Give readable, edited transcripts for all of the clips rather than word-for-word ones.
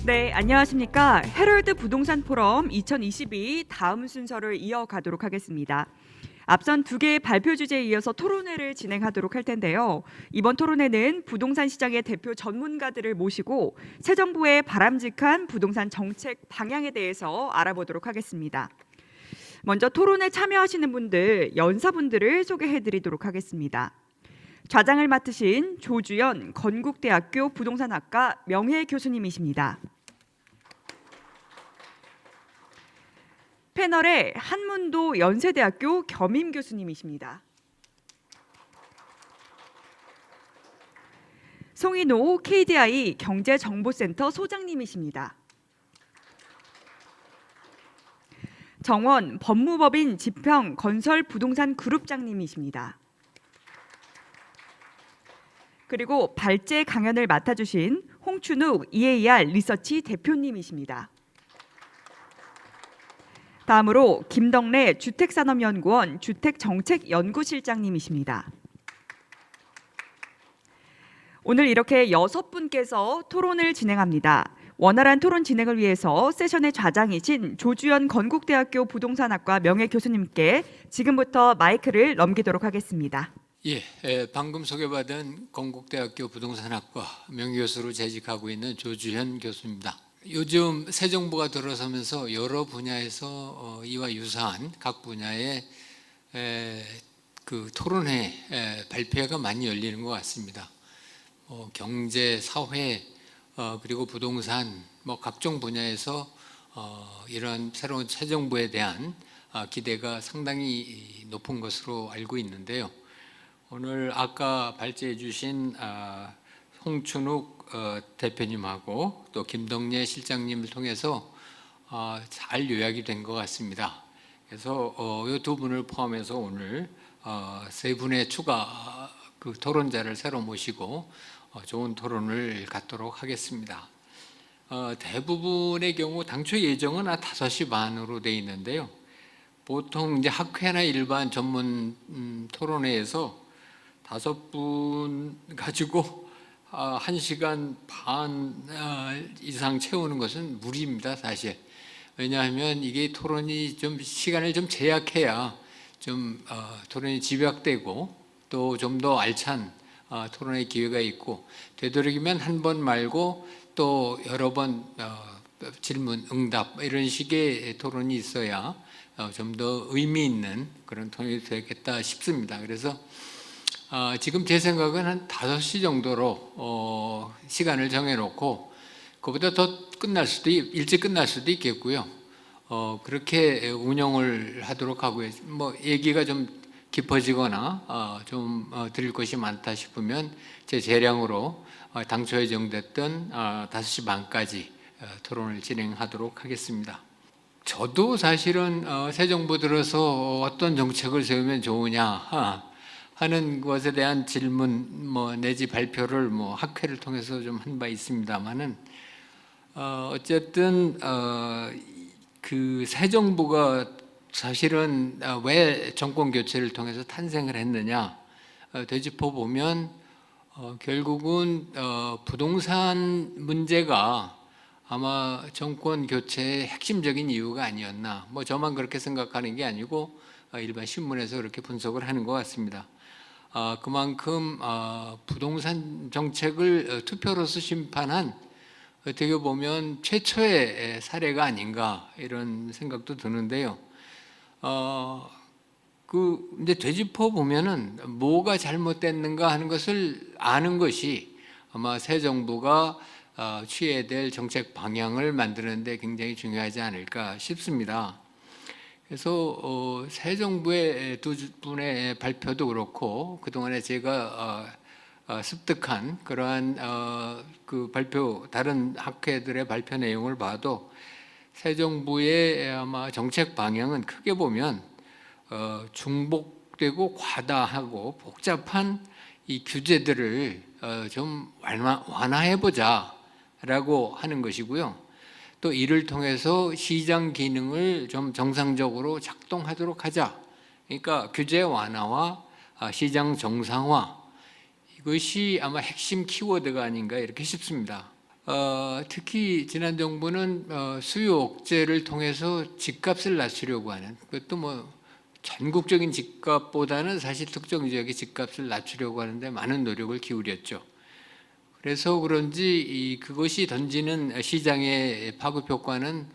네, 안녕하십니까. 헤럴드 부동산 포럼 2022 다음 순서를 이어가도록 하겠습니다. 앞선 두 개의 발표 주제에 이어서 토론회를 진행하도록 할 텐데요. 이번 토론회는 부동산 시장의 대표 전문가들을 모시고 새 정부의 바람직한 부동산 정책 방향에 대해서 알아보도록 하겠습니다. 먼저 토론에 참여하시는 분들, 연사분들을 소개해드리도록 하겠습니다. 좌장을 맡으신 조주연 건국대학교 부동산학과 명예교수님이십니다. 패널에 한문도 연세대학교 겸임 교수님이십니다. 송인호 KDI 경제정보센터 소장님이십니다. 정원 법무법인 지평 건설 부동산 그룹장님이십니다. 그리고 발제 강연을 맡아주신 홍춘욱 EAR 리서치 대표님이십니다. 다음으로 김덕래 주택산업연구원 주택정책연구실장님이십니다. 오늘 이렇게 6분께서 토론을 진행합니다. 원활한 토론 진행을 위해서 세션의 좌장이신 조주연 건국대학교 부동산학과 명예교수님께 지금부터 마이크를 넘기도록 하겠습니다. 방금 소개받은 건국대학교 부동산학과 명예교수로 재직하고 있는 조주현 교수입니다. 요즘 새 정부가 들어서면서 여러 분야에서 이와 유사한 각 분야의 그 토론회 발표회가 많이 열리는 것 같습니다. 경제, 사회, 그리고 부동산, 각종 분야에서 이런 새로운 새 정부에 대한 기대가 상당히 높은 것으로 알고 있는데요. 오늘 아까 발제해 주신 홍춘욱 대표님하고 또 김덕래 실장님을 통해서 잘 요약이 된 것 같습니다. 그래서 이 두 분을 포함해서 오늘 세 분의 추가 그 토론자를 새로 모시고 좋은 토론을 갖도록 하겠습니다. 대부분의 경우 당초 예정은 5시 반으로 돼 있는데요. 보통 이제 학회나 일반 전문 토론회에서 5분 가지고 1시간 반 이상 채우는 것은 무리입니다, 사실. 왜냐하면 이게 토론이 좀 시간을 좀 제약해야 좀 토론이 집약되고 또 좀 더 알찬 토론의 기회가 있고, 되도록이면 한 번 말고 또 여러 번 질문, 응답 이런 식의 토론이 있어야 좀 더 의미 있는 그런 토론이 되겠다 싶습니다. 그래서 지금 제 생각은 한 5시 정도로 시간을 정해놓고 그보다 더 일찍 끝날 수도 있겠고요. 그렇게 운영을 하도록 하고요. 얘기가 좀 깊어지거나 좀 드릴 것이 많다 싶으면 제 재량으로 당초 예정됐던 5시 반까지 토론을 진행하도록 하겠습니다. 저도 사실은 새 정부 들어서 어떤 정책을 세우면 좋으냐 하는 것에 대한 질문 내지 발표를 학회를 통해서 좀 한 바 있습니다만은 어쨌든 그 새 정부가 사실은 왜 정권 교체를 통해서 탄생을 했느냐 되짚어 보면 결국은 부동산 문제가 아마 정권 교체의 핵심적인 이유가 아니었나, 저만 그렇게 생각하는 게 아니고 일반 신문에서 그렇게 분석을 하는 것 같습니다. 그만큼 부동산 정책을 투표로서 심판한 어떻게 보면 최초의 사례가 아닌가 이런 생각도 드는데요. 이제 되짚어 보면은 뭐가 잘못됐는가 하는 것을 아는 것이 아마 새 정부가 취해야 될 정책 방향을 만드는데 굉장히 중요하지 않을까 싶습니다. 그래서 새 정부의 두 분의 발표도 그렇고 그동안에 제가 습득한 그러한 그 발표, 다른 학회들의 발표 내용을 봐도 새 정부의 아마 정책 방향은 크게 보면 중복되고 과다하고 복잡한 이 규제들을 좀 완화해보자라고 하는 것이고요. 또 이를 통해서 시장 기능을 좀 정상적으로 작동하도록 하자. 그러니까 규제 완화와 시장 정상화, 이것이 아마 핵심 키워드가 아닌가 이렇게 싶습니다. 특히 지난 정부는 수요 억제를 통해서 집값을 낮추려고 하는, 그것도 뭐 전국적인 집값보다는 사실 특정 지역의 집값을 낮추려고 하는데 많은 노력을 기울였죠. 그래서 그런지 그것이 던지는 시장의 파급 효과는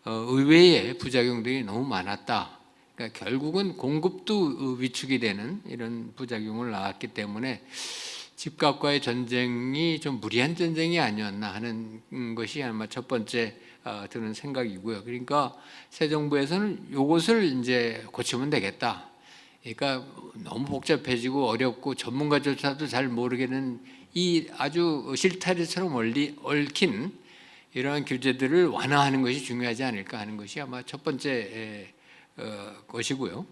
의외의 부작용들이 너무 많았다. 그러니까 결국은 공급도 위축이 되는 이런 부작용을 낳았기 때문에 집값과의 전쟁이 좀 무리한 전쟁이 아니었나 하는 것이 아마 첫 번째 드는 생각이고요. 그러니까 새 정부에서는 이것을 이제 고치면 되겠다. 그러니까 너무 복잡해지고 어렵고 전문가조차도 잘 모르겠는 이 아주 실타래처럼 얽힌 이러한 규제들을 완화하는 것이 중요하지 않을까 하는 것이 아마 첫 번째 것이고요.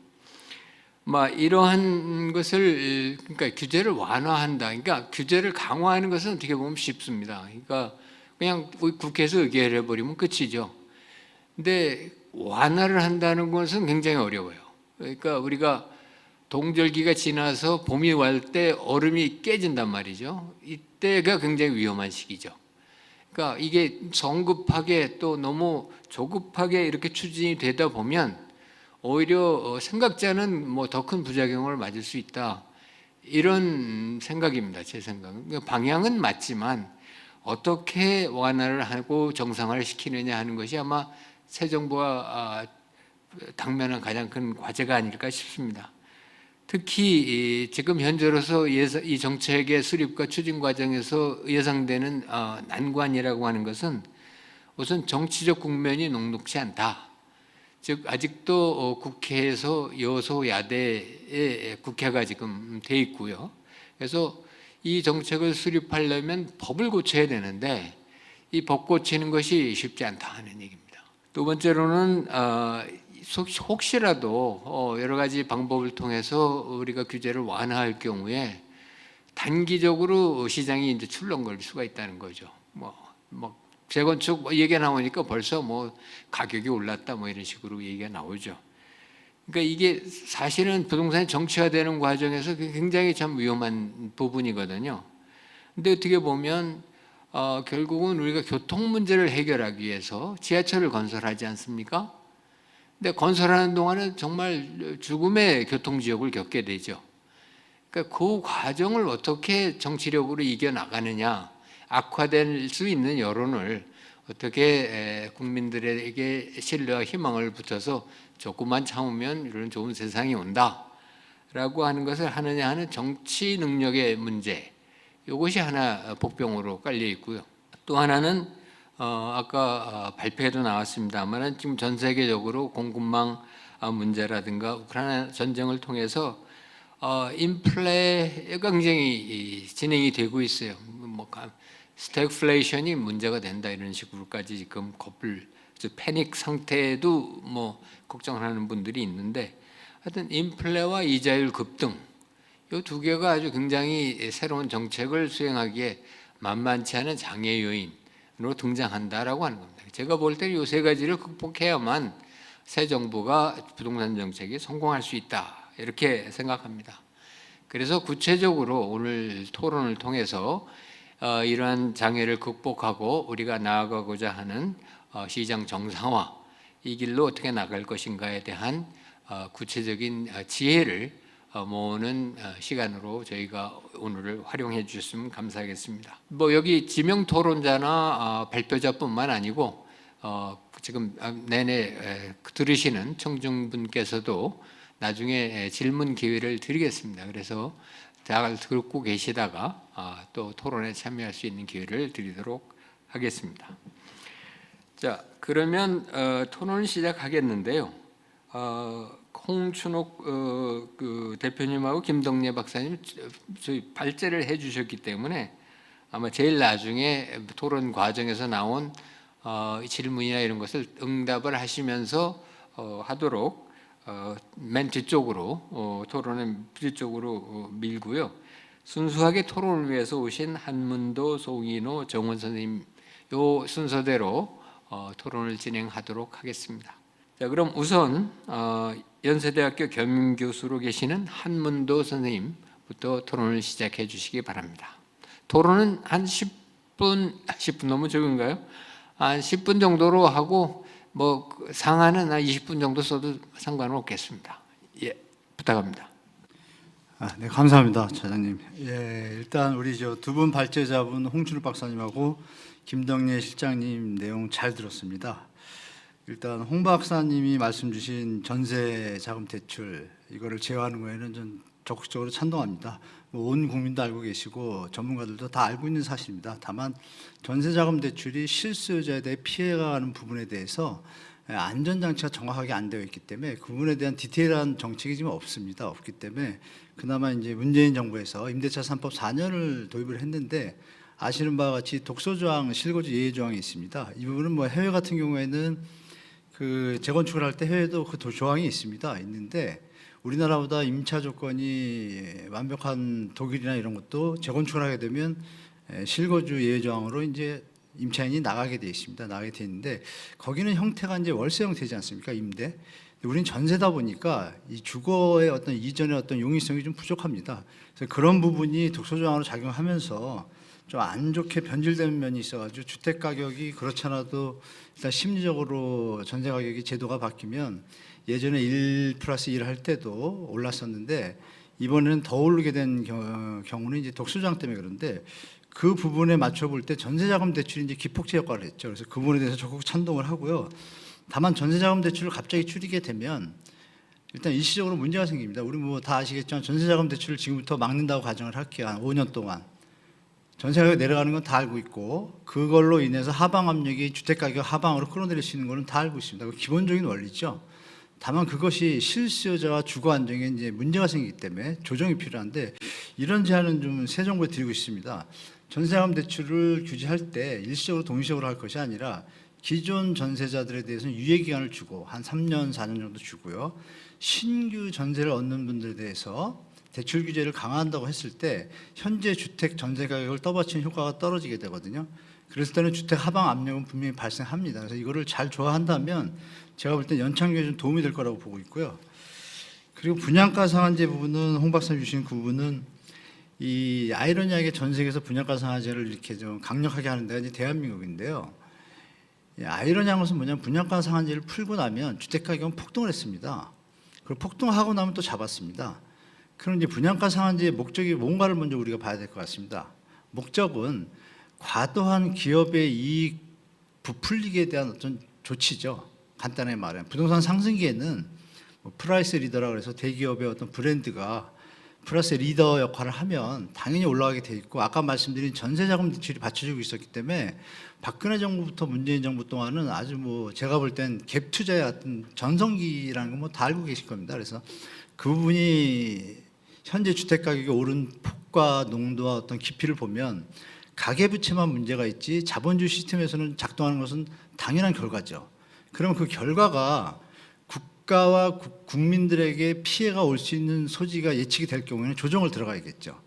이러한 것을, 그러니까 규제를 완화한다. 그러니까 규제를 강화하는 것은 어떻게 보면 쉽습니다. 그러니까 그냥 국회에서 의결해 버리면 끝이죠. 근데 완화를 한다는 것은 굉장히 어려워요. 그러니까 우리가 동절기가 지나서 봄이 올 때 얼음이 깨진단 말이죠. 이때가 굉장히 위험한 시기죠. 그러니까 이게 성급하게 또 너무 조급하게 이렇게 추진이 되다 보면 오히려 생각지 않은 더 큰 부작용을 맞을 수 있다. 이런 생각입니다. 제 생각은. 그러니까 방향은 맞지만 어떻게 완화를 하고 정상화를 시키느냐 하는 것이 아마 새 정부가 당면한 가장 큰 과제가 아닐까 싶습니다. 특히 지금 현재로서 이 정책의 수립과 추진 과정에서 예상되는 난관이라고 하는 것은 우선 정치적 국면이 녹록지 않다. 즉 아직도 국회에서 여소야대의 국회가 지금 돼 있고요. 그래서 이 정책을 수립하려면 법을 고쳐야 되는데 이 법 고치는 것이 쉽지 않다 하는 얘기입니다. 두 번째로는 혹시라도 여러 가지 방법을 통해서 우리가 규제를 완화할 경우에 단기적으로 시장이 이제 출렁거릴 수가 있다는 거죠. 재건축 얘기가 나오니까 벌써 가격이 올랐다 이런 식으로 얘기가 나오죠. 그러니까 이게 사실은 부동산이 정치화되는 과정에서 굉장히 참 위험한 부분이거든요. 근데 어떻게 보면 결국은 우리가 교통 문제를 해결하기 위해서 지하철을 건설하지 않습니까? 근데 건설하는 동안은 정말 죽음의 교통지역을 겪게 되죠. 그러니까 그 과정을 어떻게 정치력으로 이겨나가느냐, 악화될 수 있는 여론을 어떻게 국민들에게 신뢰와 희망을 붙여서 조금만 참으면 이런 좋은 세상이 온다라고 하는 것을 하느냐 하는 정치 능력의 문제, 이것이 하나 복병으로 깔려 있고요. 또 하나는 아까 발표에도 나왔습니다만 지금 전 세계적으로 공급망 문제라든가 우크라이나 전쟁을 통해서 인플레가 굉장히 진행이 되고 있어요. 스태그플레이션이 문제가 된다 이런 식으로까지 지금 패닉 상태에도 걱정하는 분들이 있는데, 하여튼 인플레와 이자율 급등 이 두 개가 아주 굉장히 새로운 정책을 수행하기에 만만치 않은 장애 요인으로 등장한다라고 하는 겁니다. 제가 볼 때 이 세 가지를 극복해야만 새 정부가 부동산 정책에 성공할 수 있다 이렇게 생각합니다. 그래서 구체적으로 오늘 토론을 통해서 이러한 장애를 극복하고 우리가 나아가고자 하는 시장 정상화, 이 길로 어떻게 나갈 것인가에 대한 구체적인 지혜를 모으는 시간으로 저희가 오늘을 활용해 주셨으면 감사하겠습니다. 여기 지명 토론자나 발표자뿐만 아니고 지금 내내 들으시는 청중분께서도 나중에 질문 기회를 드리겠습니다. 그래서 잘 듣고 계시다가 또 토론에 참여할 수 있는 기회를 드리도록 하겠습니다. 자, 그러면 토론을 시작하겠는데요. 홍춘옥 그 대표님하고 김덕래 박사님 저희 발제를 해주셨기 때문에 아마 제일 나중에 토론 과정에서 나온 질문이나 이런 것을 응답을 하시면서 하도록 맨 뒤쪽으로 토론의 뒤쪽으로 밀고요. 순수하게 토론을 위해서 오신 한문도, 송인호, 정원 선생님 요 순서대로 토론을 진행하도록 하겠습니다. 자, 그럼 우선 연세대학교 겸임교수로 계시는 한문도 선생님부터 토론을 시작해 주시기 바랍니다. 토론은 한 10분 10분 너무 적은가요? 한 10분 정도로 하고 뭐 상한은 한 20분 정도 써도 상관은 없겠습니다. 예, 부탁합니다. 네, 감사합니다, 차장님. 예, 일단 우리 두 분 발제자분 홍준우 박사님하고 김덕래 실장님 내용 잘 들었습니다. 일단 홍 박사님이 말씀 주신 전세 자금 대출 이거를 제어하는 거에는 전 적극적으로 찬동합니다. 온 국민도 알고 계시고 전문가들도 다 알고 있는 사실입니다. 다만 전세 자금 대출이 실수요자에 대해 피해가 가는 부분에 대해서 안전장치가 정확하게 안 되어 있기 때문에 그 부분에 대한 디테일한 정책이 지금 없습니다. 없기 때문에 그나마 이제 문재인 정부에서 임대차 3법 4년을 도입을 했는데 아시는 바와 같이 독소조항, 실거주 예외 조항이 있습니다. 이 부분은 뭐 해외 같은 경우에는 그 재건축을 할 때 해외도 그 조항이 있습니다. 있는데 우리나라보다 임차 조건이 완벽한 독일이나 이런 것도 재건축을 하게 되면 실거주 예외 조항으로 이제 임차인이 나가게 돼 있습니다. 나가게 돼 있는데 거기는 형태가 이제 월세 형태지 않습니까? 임대. 우리는 전세다 보니까 이 주거의 어떤 이전의 어떤 용이성이 좀 부족합니다. 그래서 그런 부분이 독소조항으로 작용하면서 좀 안 좋게 변질되는 면이 있어가지고 주택 가격이 그렇지 않아도 일단 심리적으로 전세 가격이 제도가 바뀌면 예전에 1+1 할 때도 올랐었는데 이번에는 더 오르게 된 경우는 이제 독소조항 때문에 그런데 그 부분에 맞춰 볼 때 전세자금 대출이 이제 기폭제 효과를 했죠. 그래서 그 부분에 대해서 적극 찬동을 하고요. 다만 전세자금 대출을 갑자기 줄이게 되면 일단 일시적으로 문제가 생깁니다. 우리 뭐 다 아시겠지만 전세자금 대출을 지금부터 막는다고 가정을 할게요. 한 5년 동안. 전세가격이 내려가는 건 다 알고 있고 그걸로 인해서 하방 압력이 주택가격 하방으로 끌어내릴 수 있는 거는 다 알고 있습니다. 그 기본적인 원리죠. 다만 그것이 실수요자와 주거 안정에 이제 문제가 생기기 때문에 조정이 필요한데 이런 제안은 좀 새 정부에 드리고 있습니다. 전세자금 대출을 규제할 때 일시적으로 동시적으로 할 것이 아니라 기존 전세자들에 대해서는 유예 기간을 주고 한 3년, 4년 정도 주고요. 신규 전세를 얻는 분들에 대해서 대출 규제를 강화한다고 했을 때 현재 주택 전세 가격을 떠받치는 효과가 떨어지게 되거든요. 그랬을 때는 주택 하방 압력은 분명히 발생합니다. 그래서 이거를 잘 조화한다면 제가 볼 때 연착륙에 좀 도움이 될 거라고 보고 있고요. 그리고 분양가 상한제 부분은 홍 박사님 주신 그 부분은 이 아이러니하게 전 세계에서 분양가 상한제를 이렇게 좀 강력하게 하는 데가 이제 대한민국인데요. 아이러니한 것은 뭐냐면 분양가 상한제를 풀고 나면 주택 가격은 폭등을 했습니다. 그리고 폭등하고 나면 또 잡았습니다. 그럼 이제 분양가 상한제의 목적이 뭔가를 먼저 우리가 봐야 될 것 같습니다. 목적은 과도한 기업의 이익 부풀리기에 대한 어떤 조치죠. 간단하게 말하면 부동산 상승기에는 뭐 프라이스 리더라고 해서 대기업의 어떤 브랜드가 플러스 리더 역할을 하면 당연히 올라가게 돼 있고 아까 말씀드린 전세자금 대출이 받쳐주고 있었기 때문에 박근혜 정부부터 문재인 정부 동안은 아주 뭐 제가 볼 땐 갭 투자의 어떤 전성기라는 거 뭐 다 알고 계실 겁니다. 그래서 그 부분이 현재 주택 가격이 오른 폭과 농도와 어떤 깊이를 보면 가계부채만 문제가 있지 자본주의 시스템에서는 작동하는 것은 당연한 결과죠. 그러면 그 결과가 국가와 국민들에게 피해가 올 수 있는 소지가 예측이 될 경우에는 조정을 들어가야겠죠.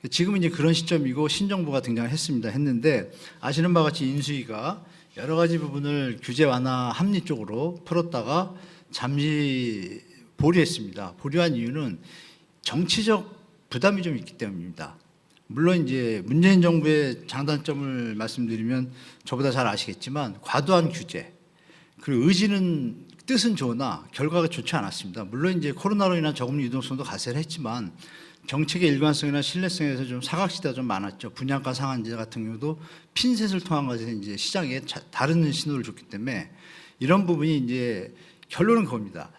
지금은 이제 그런 시점이고 신정부가 등장을 했는데 아시는 바와 같이 인수위가 여러 가지 부분을 규제 완화 합리 쪽으로 풀었다가 잠시 보류했습니다. 보류한 이유는 정치적 부담이 좀 있기 때문입니다. 물론 이제 문재인 정부의 장단점을 말씀드리면 저보다 잘 아시겠지만 과도한 규제 그리고 의지는 뜻은 좋으나 결과가 좋지 않았습니다. 물론 이제 코로나로 인한 저금리 유동성도 가세를 했지만 정책의 일관성이나 신뢰성에서 좀 사각지대가 좀 많았죠. 분양가 상한제 같은 경우도 핀셋을 통한 것에서 이제 시장에 다른 신호를 줬기 때문에 이런 부분이 이제 결론은 그겁니다.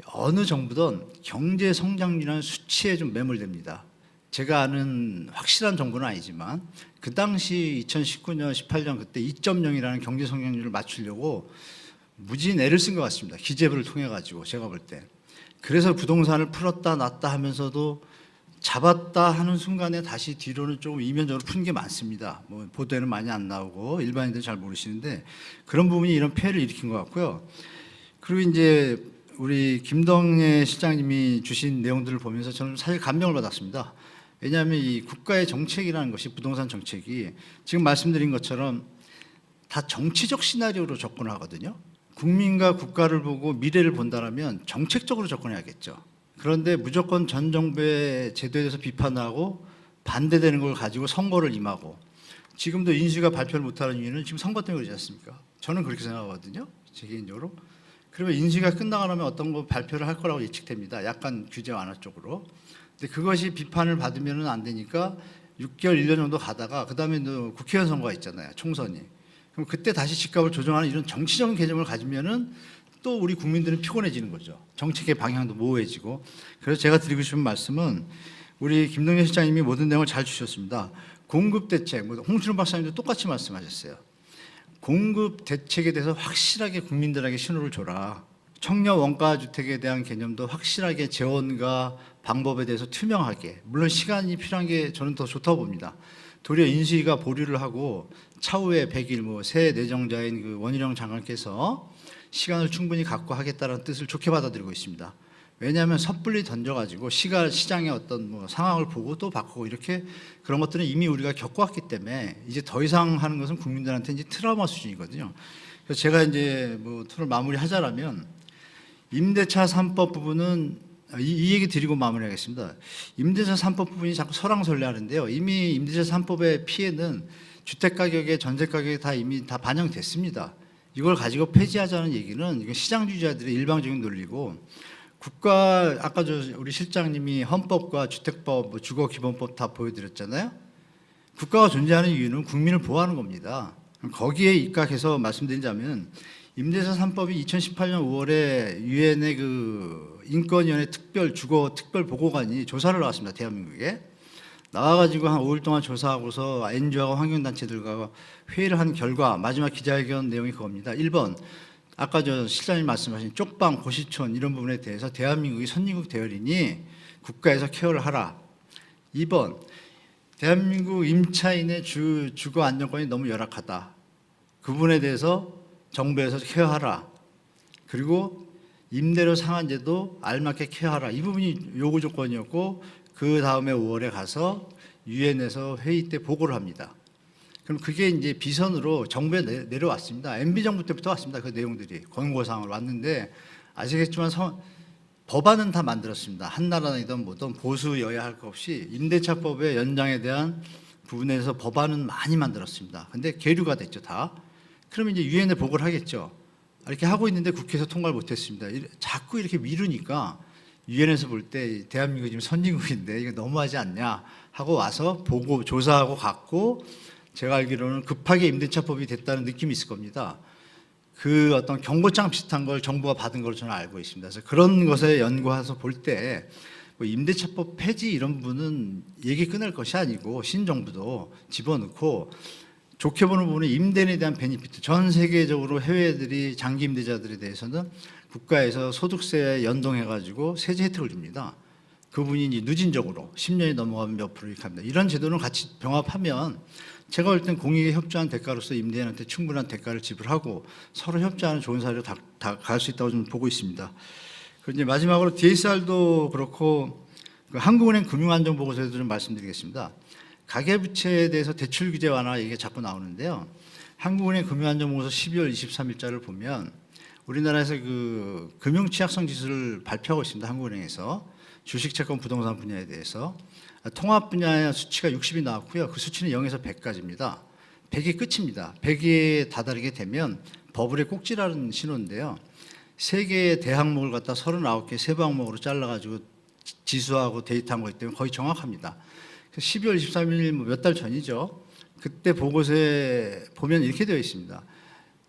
어느 정부든 경제 성장률이라는 수치에 좀 매몰됩니다. 제가 아는 확실한 정보는 아니지만 그 당시 2019년, 18년 그때 2.0이라는 경제 성장률을 맞추려고 무지 애를 쓴 것 같습니다. 기재부를 통해 가지고 제가 볼 때. 그래서 부동산을 풀었다 놨다 하면서도 잡았다 하는 순간에 다시 뒤로는 조금 이면적으로 푼 게 많습니다. 뭐 보도에는 많이 안 나오고 일반인들은 잘 모르시는데 그런 부분이 이런 폐해를 일으킨 것 같고요. 그리고 이제 우리 김덕래 실장님이 주신 내용들을 보면서 저는 사실 감명을 받았습니다. 왜냐하면 이 국가의 정책이라는 것이 부동산 정책이 지금 말씀드린 것처럼 다 정치적 시나리오로 접근하거든요. 국민과 국가를 보고 미래를 본다면 정책적으로 접근해야겠죠. 그런데 무조건 전 정부의 제도에 대해서 비판하고 반대되는 걸 가지고 선거를 임하고 지금도 인수위가 발표를 못하는 이유는 지금 선거 때문에 그러지 않습니까? 저는 그렇게 생각하거든요. 제 개인적으로. 그러면 인수위가 끝나고 나면 어떤 거 발표를 할 거라고 예측됩니다. 약간 규제 완화 쪽으로. 근데 그것이 비판을 받으면 안 되니까 6개월, 1년 정도 가다가 그다음에 국회의원 선거가 있잖아요. 총선이. 그럼 그때 다시 집값을 조정하는 이런 정치적인 개념을 가지면은 또 우리 국민들은 피곤해지는 거죠. 정책의 방향도 모호해지고. 그래서 제가 드리고 싶은 말씀은 우리 김동연 실장님이 모든 내용을 잘 주셨습니다. 공급 대책, 홍준호 박사님도 똑같이 말씀하셨어요. 공급 대책에 대해서 확실하게 국민들에게 신호를 줘라. 청년 원가 주택에 대한 개념도 확실하게 재원과 방법에 대해서 투명하게. 물론 시간이 필요한 게 저는 더 좋다고 봅니다. 도리어 인수위가 보류를 하고 차후에 100일 새 내정자인 그 원희룡 장관께서 시간을 충분히 갖고 하겠다는 뜻을 좋게 받아들이고 있습니다. 왜냐하면 섣불리 던져가지고 시장의 어떤 상황을 보고 또 바꾸고 이렇게 그런 것들은 이미 우리가 겪어왔기 때문에 이제 더 이상 하는 것은 국민들한테 이제 트라우마 수준이거든요. 그래서 제가 이제 토론을 마무리하자라면 임대차 3법 부분은 이 얘기 드리고 마무리하겠습니다. 임대차 3법 부분이 자꾸 설왕설래하는데요. 이미 임대차 3법의 피해는 주택 가격에 전세 가격에 다 이미 다 반영됐습니다. 이걸 가지고 폐지하자는 얘기는 이건 시장주의자들의 일방적인 논리고 국가 아까 우리 실장님이 헌법과 주택법, 주거기본법 다 보여드렸잖아요. 국가가 존재하는 이유는 국민을 보호하는 겁니다. 거기에 입각해서 말씀드리자면 임대차 3법이 2018년 5월에 유엔의 그 인권위원회 주거 특별 보고관이 조사를 나왔습니다. 대한민국에 나와가지고 한 5일 동안 조사하고서 NGO하고 환경단체들과 회의를 한 결과 마지막 기자회견 내용이 그겁니다. 1번 아까 실장님 말씀하신 쪽방, 고시촌 이런 부분에 대해서 대한민국이 선진국 대열이니 국가에서 케어를 하라. 2번 대한민국 임차인의 주거 안정권이 너무 열악하다. 그 부분에 대해서 정부에서 케어하라. 그리고 임대료 상한제도 알맞게 케어하라. 이 부분이 요구 조건이었고 그 다음에 5월에 가서 유엔에서 회의 때 보고를 합니다. 그럼 그게 이제 비선으로 정부에 내려왔습니다. MB 정부 때부터 왔습니다. 그 내용들이 권고사항으로 왔는데 아시겠지만 법안은 다 만들었습니다. 한나라든 뭐든 보수 여야 할 것 없이 임대차법의 연장에 대한 부분에서 법안은 많이 만들었습니다. 근데 계류가 됐죠 다. 그러면 이제 유엔에 보고를 하겠죠. 이렇게 하고 있는데 국회에서 통과를 못했습니다. 자꾸 이렇게 미루니까 유엔에서 볼 때 대한민국이 지금 선진국인데 이거 너무하지 않냐 하고 와서 보고 조사하고 갔고 제가 알기로는 급하게 임대차법이 됐다는 느낌이 있을 겁니다. 그 어떤 경고장 비슷한 걸 정부가 받은 걸로 저는 알고 있습니다. 그래서 그런 것에 연구해서 볼 때 임대차법 폐지 이런 부분은 얘기 끝낼 것이 아니고 신정부도 집어넣고 좋게 보는 부분은 임대인에 대한 베니피트 전 세계적으로 해외들이 장기 임대자들에 대해서는 국가에서 소득세에 연동해가지고 세제 혜택을 줍니다. 그분이 이제 누진적으로 10년이 넘어가면 몇 프로 이렇게 합니다. 이런 제도는 같이 병합하면 제가 볼 땐 공익에 협조한 대가로서 임대인한테 충분한 대가를 지불하고 서로 협조하는 좋은 사례로 다 갈 수 있다고 좀 보고 있습니다. 그리고 이제 마지막으로 DSR도 그렇고 그 한국은행 금융안정보고서에도 좀 말씀드리겠습니다. 가계부채에 대해서 대출 규제 완화 얘기가 자꾸 나오는데요. 한국은행 금융안정보고서 12월 23일자를 보면 우리나라에서 그 금융취약성 지수를 발표하고 있습니다. 한국은행에서 주식채권 부동산 분야에 대해서 통합 분야의 수치가 60이 나왔고요. 그 수치는 0에서 100까지입니다. 100이 끝입니다. 100에 다다르게 되면 버블의 꼭지라는 신호인데요. 3개의 대항목을 갖다 39개 세부 항목으로 잘라가지고 지수하고 데이터한 거기 때문에 거의 정확합니다. 12월 23일 몇 달 전이죠. 그때 보고서에 보면 이렇게 되어 있습니다.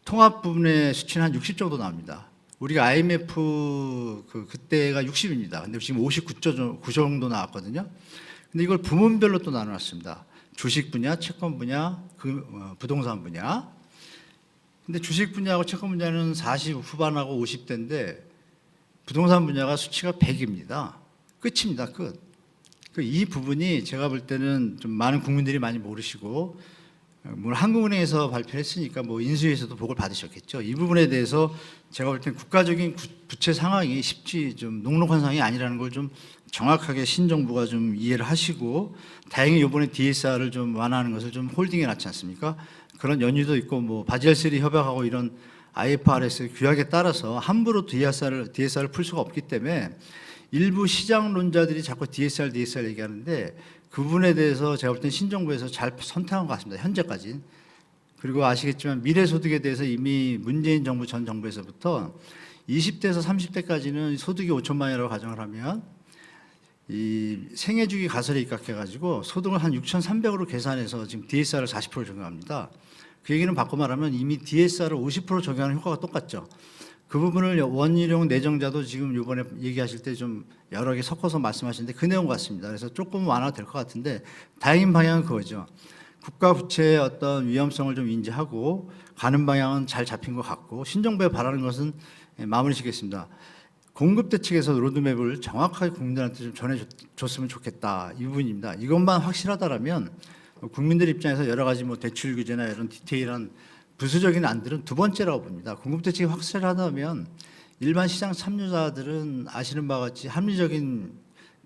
통합 부분의 수치는 한 60 정도 나옵니다. 우리가 IMF 그때가 60입니다. 근데 지금 59 정도 나왔거든요. 근데 이걸 부문별로 또 나눠놨습니다. 주식 분야, 채권 분야, 부동산 분야. 근데 주식 분야하고 채권 분야는 40 후반하고 50대인데 부동산 분야가 수치가 100입니다. 끝입니다. 끝. 이 부분이 제가 볼 때는 좀 많은 국민들이 많이 모르시고 물론 한국은행에서 발표했으니까 인수위에서도 보고를 받으셨겠죠. 이 부분에 대해서 제가 볼 때는 국가적인 부채 상황이 쉽지 좀 녹록한 상황이 아니라는 걸 좀 정확하게 신정부가 좀 이해를 하시고 다행히 이번에 DSR을 좀 완화하는 것을 좀 홀딩해 놨지 않습니까? 그런 연유도 있고 바젤 3 협약하고 이런 IFRS 규약에 따라서 함부로 DSR을 풀 수가 없기 때문에 일부 시장론자들이 자꾸 DSR 얘기하는데 그 부분에 대해서 제가 볼 땐 신정부에서 잘 선택한 것 같습니다. 현재까지. 그리고 아시겠지만 미래소득에 대해서 이미 문재인 정부 전 정부에서부터 20대에서 30대까지는 소득이 5천만 원이라고 가정을 하면 이 생애주기 가설에 입각해가지고 소득을 한 6,300으로 계산해서 지금 DSR을 40% 적용합니다. 그 얘기는 바꿔 말하면 이미 DSR을 50% 적용하는 효과가 똑같죠. 그 부분을 원희룡 내정자도 지금 이번에 얘기하실 때 좀 여러 개 섞어서 말씀하시는데 그 내용 같습니다. 그래서 조금 완화될 것 같은데 다행인 방향은 그거죠. 국가 부채의 어떤 위험성을 좀 인지하고 가는 방향은 잘 잡힌 것 같고 신정부에 바라는 것은 마무리 짓겠습니다. 공급대 측에서 로드맵을 정확하게 국민들한테 좀 전해줬으면 좋겠다 이 부분입니다. 이것만 확실하다라면 국민들 입장에서 여러 가지 뭐 대출 규제나 이런 디테일한 부수적인 안들은 두 번째라고 봅니다. 공급대 측이 확실하다면 일반 시장 참여자들은 아시는 바와 같이 합리적인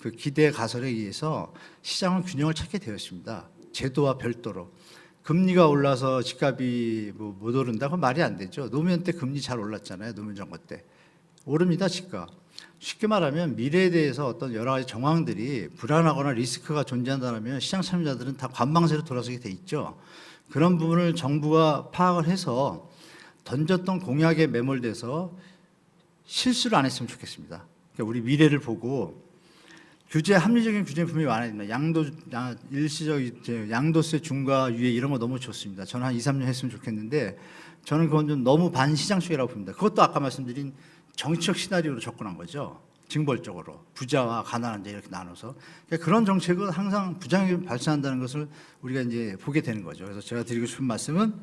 그 기대 가설에 의해서 시장은 균형을 찾게 되었습니다. 제도와 별도로. 금리가 올라서 집값이 뭐 못 오른다? 그건 말이 안 되죠. 노무현 때 금리 잘 올랐잖아요. 노무현 정부 때. 오릅니다, 집값. 쉽게 말하면 미래에 대해서 어떤 여러 가지 정황들이 불안하거나 리스크가 존재한다면 시장 참여자들은 다 관망세로 돌아서게 돼 있죠. 그런 부분을 정부가 파악을 해서 던졌던 공약에 매몰돼서 실수를 안 했으면 좋겠습니다. 그러니까 우리 미래를 보고 규제, 합리적인 규제 분명히 많아야 됩니다. 일시적 이제 양도세 중과 유예 이런 거 너무 좋습니다. 저는 한 2, 3년 했으면 좋겠는데 저는 그건 좀 너무 반시장적이라고 봅니다. 그것도 아까 말씀드린 정치적 시나리오로 접근한 거죠. 징벌적으로 부자와 가난한 자 이렇게 나눠서 그러니까 그런 정책은 항상 부작용이 발생한다는 것을 우리가 이제 보게 되는 거죠. 그래서 제가 드리고 싶은 말씀은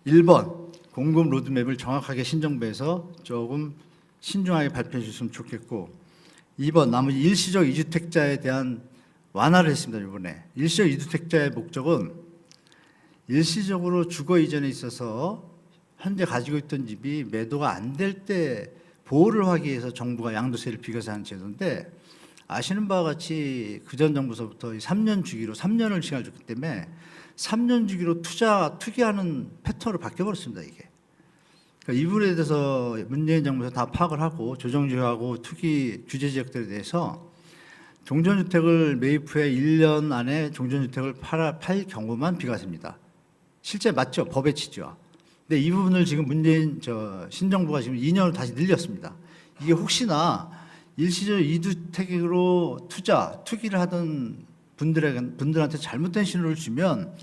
1번 공급 로드맵을 정확하게 신정부에서 조금 신중하게 발표해 주셨으면 좋겠고 2번 나머지 일시적 이주택자에 대한 완화를 했습니다. 이번에 일시적 이주택자의 목적은 일시적으로 주거 이전에 있어서 현재 가지고 있던 집이 매도가 안 될 때 보호를 하기 위해서 정부가 양도세를 비교해서 하는 제도인데 아시는 바와 같이 그전 정부서부터 3년 주기로 3년을 시간을 줬기 때문에 3년 주기로 투기하는 패턴으로 바뀌어버렸습니다. 이게. 그러니까 이 부분에 대해서 문재인 정부에서 다 파악을 하고 조정지역하고 투기 규제 지역들에 대해서 종전주택을 매입 후에 1년 안에 종전주택을 팔 경우만 비과세입니다. 실제 맞죠? 법의 취지와. 근데 이 부분을 지금 문재인 신정부가 지금 2년을 다시 늘렸습니다. 이게 혹시나 일시적 이주택으로 투기를 하던 분들한테 잘못된 신호를 주면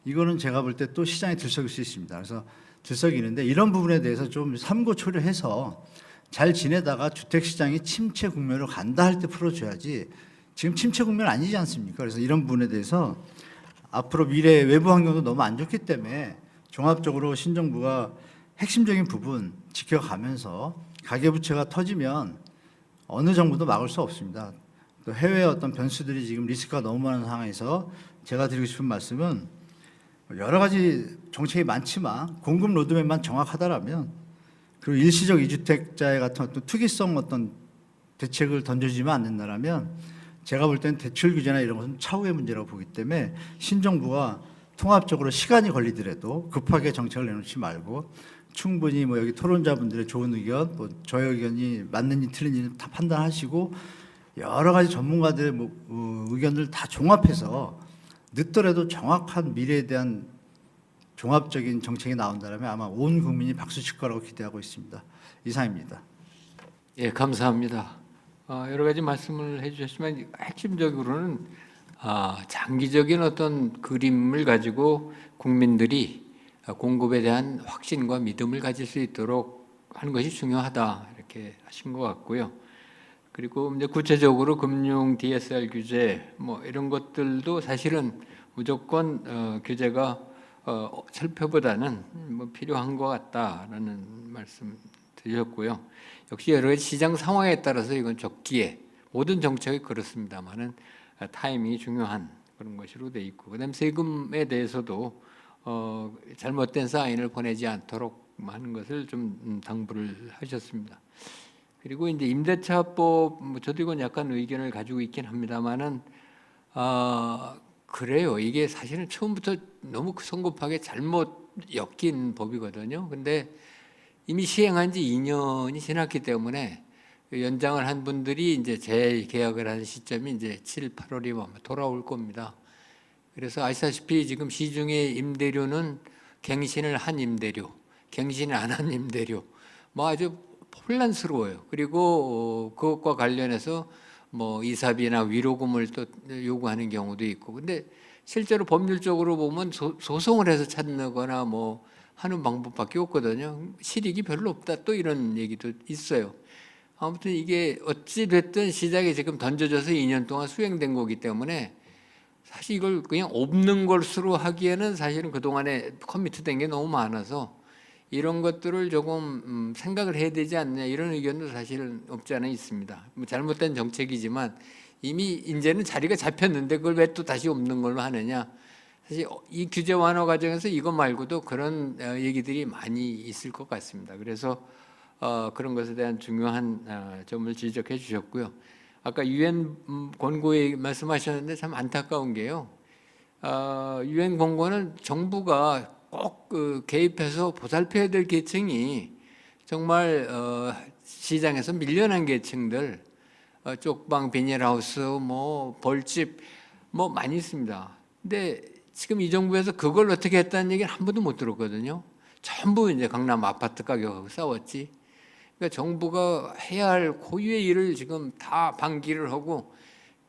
이거는 제가 볼 때 또 시장에 들썩일 수 있습니다. 그래서 들썩이는데 이런 부분에 대해서 좀 삼고초려해서 잘 지내다가 주택시장이 침체 국면으로 간다 할 때 풀어줘야지 지금 침체 국면 아니지 않습니까? 그래서 이런 부분에 대해서 앞으로 미래 외부 환경도 너무 안 좋기 때문에 종합적으로 신정부가 핵심적인 부분 지켜가면서 가계부채가 터지면 어느 정부도 막을 수 없습니다. 또 해외 어떤 변수들이 지금 리스크가 너무 많은 상황에서 제가 드리고 싶은 말씀은 여러 가지 정책이 많지만 공급 로드맵만 정확하다라면 그리고 일시적 이주택자의 같은 어떤 투기성 어떤 대책을 던져주지만 않는다라면 제가 볼 때는 대출 규제나 이런 것은 차후의 문제라고 보기 때문에 신정부가 통합적으로 시간이 걸리더라도 급하게 정책을 내놓지 말고 충분히 뭐 여기 토론자분들의 좋은 의견, 뭐 저의 의견이 맞는지 틀린지 다 판단하시고 여러 가지 전문가들의 의견을 다 종합해서 늦더라도 정확한 미래에 대한 종합적인 정책이 나온다면 아마 온 국민이 박수 칠 거라고 기대하고 있습니다. 이상입니다. 예, 감사합니다. 여러 가지 말씀을 해주셨지만 핵심적으로는 장기적인 어떤 그림을 가지고 국민들이 공급에 대한 확신과 믿음을 가질 수 있도록 하는 것이 중요하다 이렇게 하신 것 같고요. 그리고 이제 구체적으로 금융 DSR 규제 뭐 이런 것들도 사실은 무조건 규제가 살펴보다는 뭐 필요한 것 같다라는 말씀 드렸고요. 역시 여러 가지 시장 상황에 따라서 이건 적기에 모든 정책이 그렇습니다만은 타이밍이 중요한 그런 것으로 돼 있고, 그다음 세금에 대해서도 잘못된 사인을 보내지 않도록 하는 것을 좀 당부를 하셨습니다. 그리고 이제 임대차법 저도 이건 약간 의견을 가지고 있긴 합니다만은 그래요. 이게 사실은 처음부터 너무 성급하게 잘못 엮인 법이거든요. 근데 이미 시행한 지 2년이 지났기 때문에 연장을 한 분들이 이제 재계약을 하는 시점이 이제 7, 8월이 돌아올 겁니다. 그래서 아시다시피 지금 시중의 임대료는 갱신을 한 임대료, 갱신을 안 한 임대료, 뭐 아주 혼란스러워요. 그리고 그것과 관련해서 뭐 이사비나 위로금을 또 요구하는 경우도 있고, 근데 실제로 법률적으로 보면 소송을 해서 찾거나 뭐 하는 방법밖에 없거든요. 실익이 별로 없다, 또 이런 얘기도 있어요. 아무튼 이게 어찌 됐든 시장에 지금 던져져서 2년 동안 수행된 거기 때문에 사실 이걸 그냥 없는 것으로 하기에는 사실은 그동안에 커미트된 게 너무 많아서 이런 것들을 조금 생각을 해야 되지 않느냐, 이런 의견도 사실은 없지 않아 있습니다. 뭐 잘못된 정책이지만 이미 이제는 자리가 잡혔는데 그걸 왜 또 다시 없는 걸로 하느냐. 사실 이 규제 완화 과정에서 이것 말고도 그런 얘기들이 많이 있을 것 같습니다. 그래서 그런 것에 대한 중요한 점을 지적해 주셨고요. 아까 유엔 권고에 말씀하셨는데 참 안타까운 게요. 유엔 권고는 정부가 꼭 개입해서 보살펴야 될 계층이 정말 시장에서 밀려난 계층들, 쪽방, 비닐하우스, 뭐 벌집, 뭐 많이 있습니다. 근데 지금 이 정부에서 그걸 어떻게 했다는 얘기는 한 번도 못 들었거든요. 전부 이제 강남 아파트 가격하고 싸웠지. 그러니까 정부가 해야 할 고유의 일을 지금 다 방기를 하고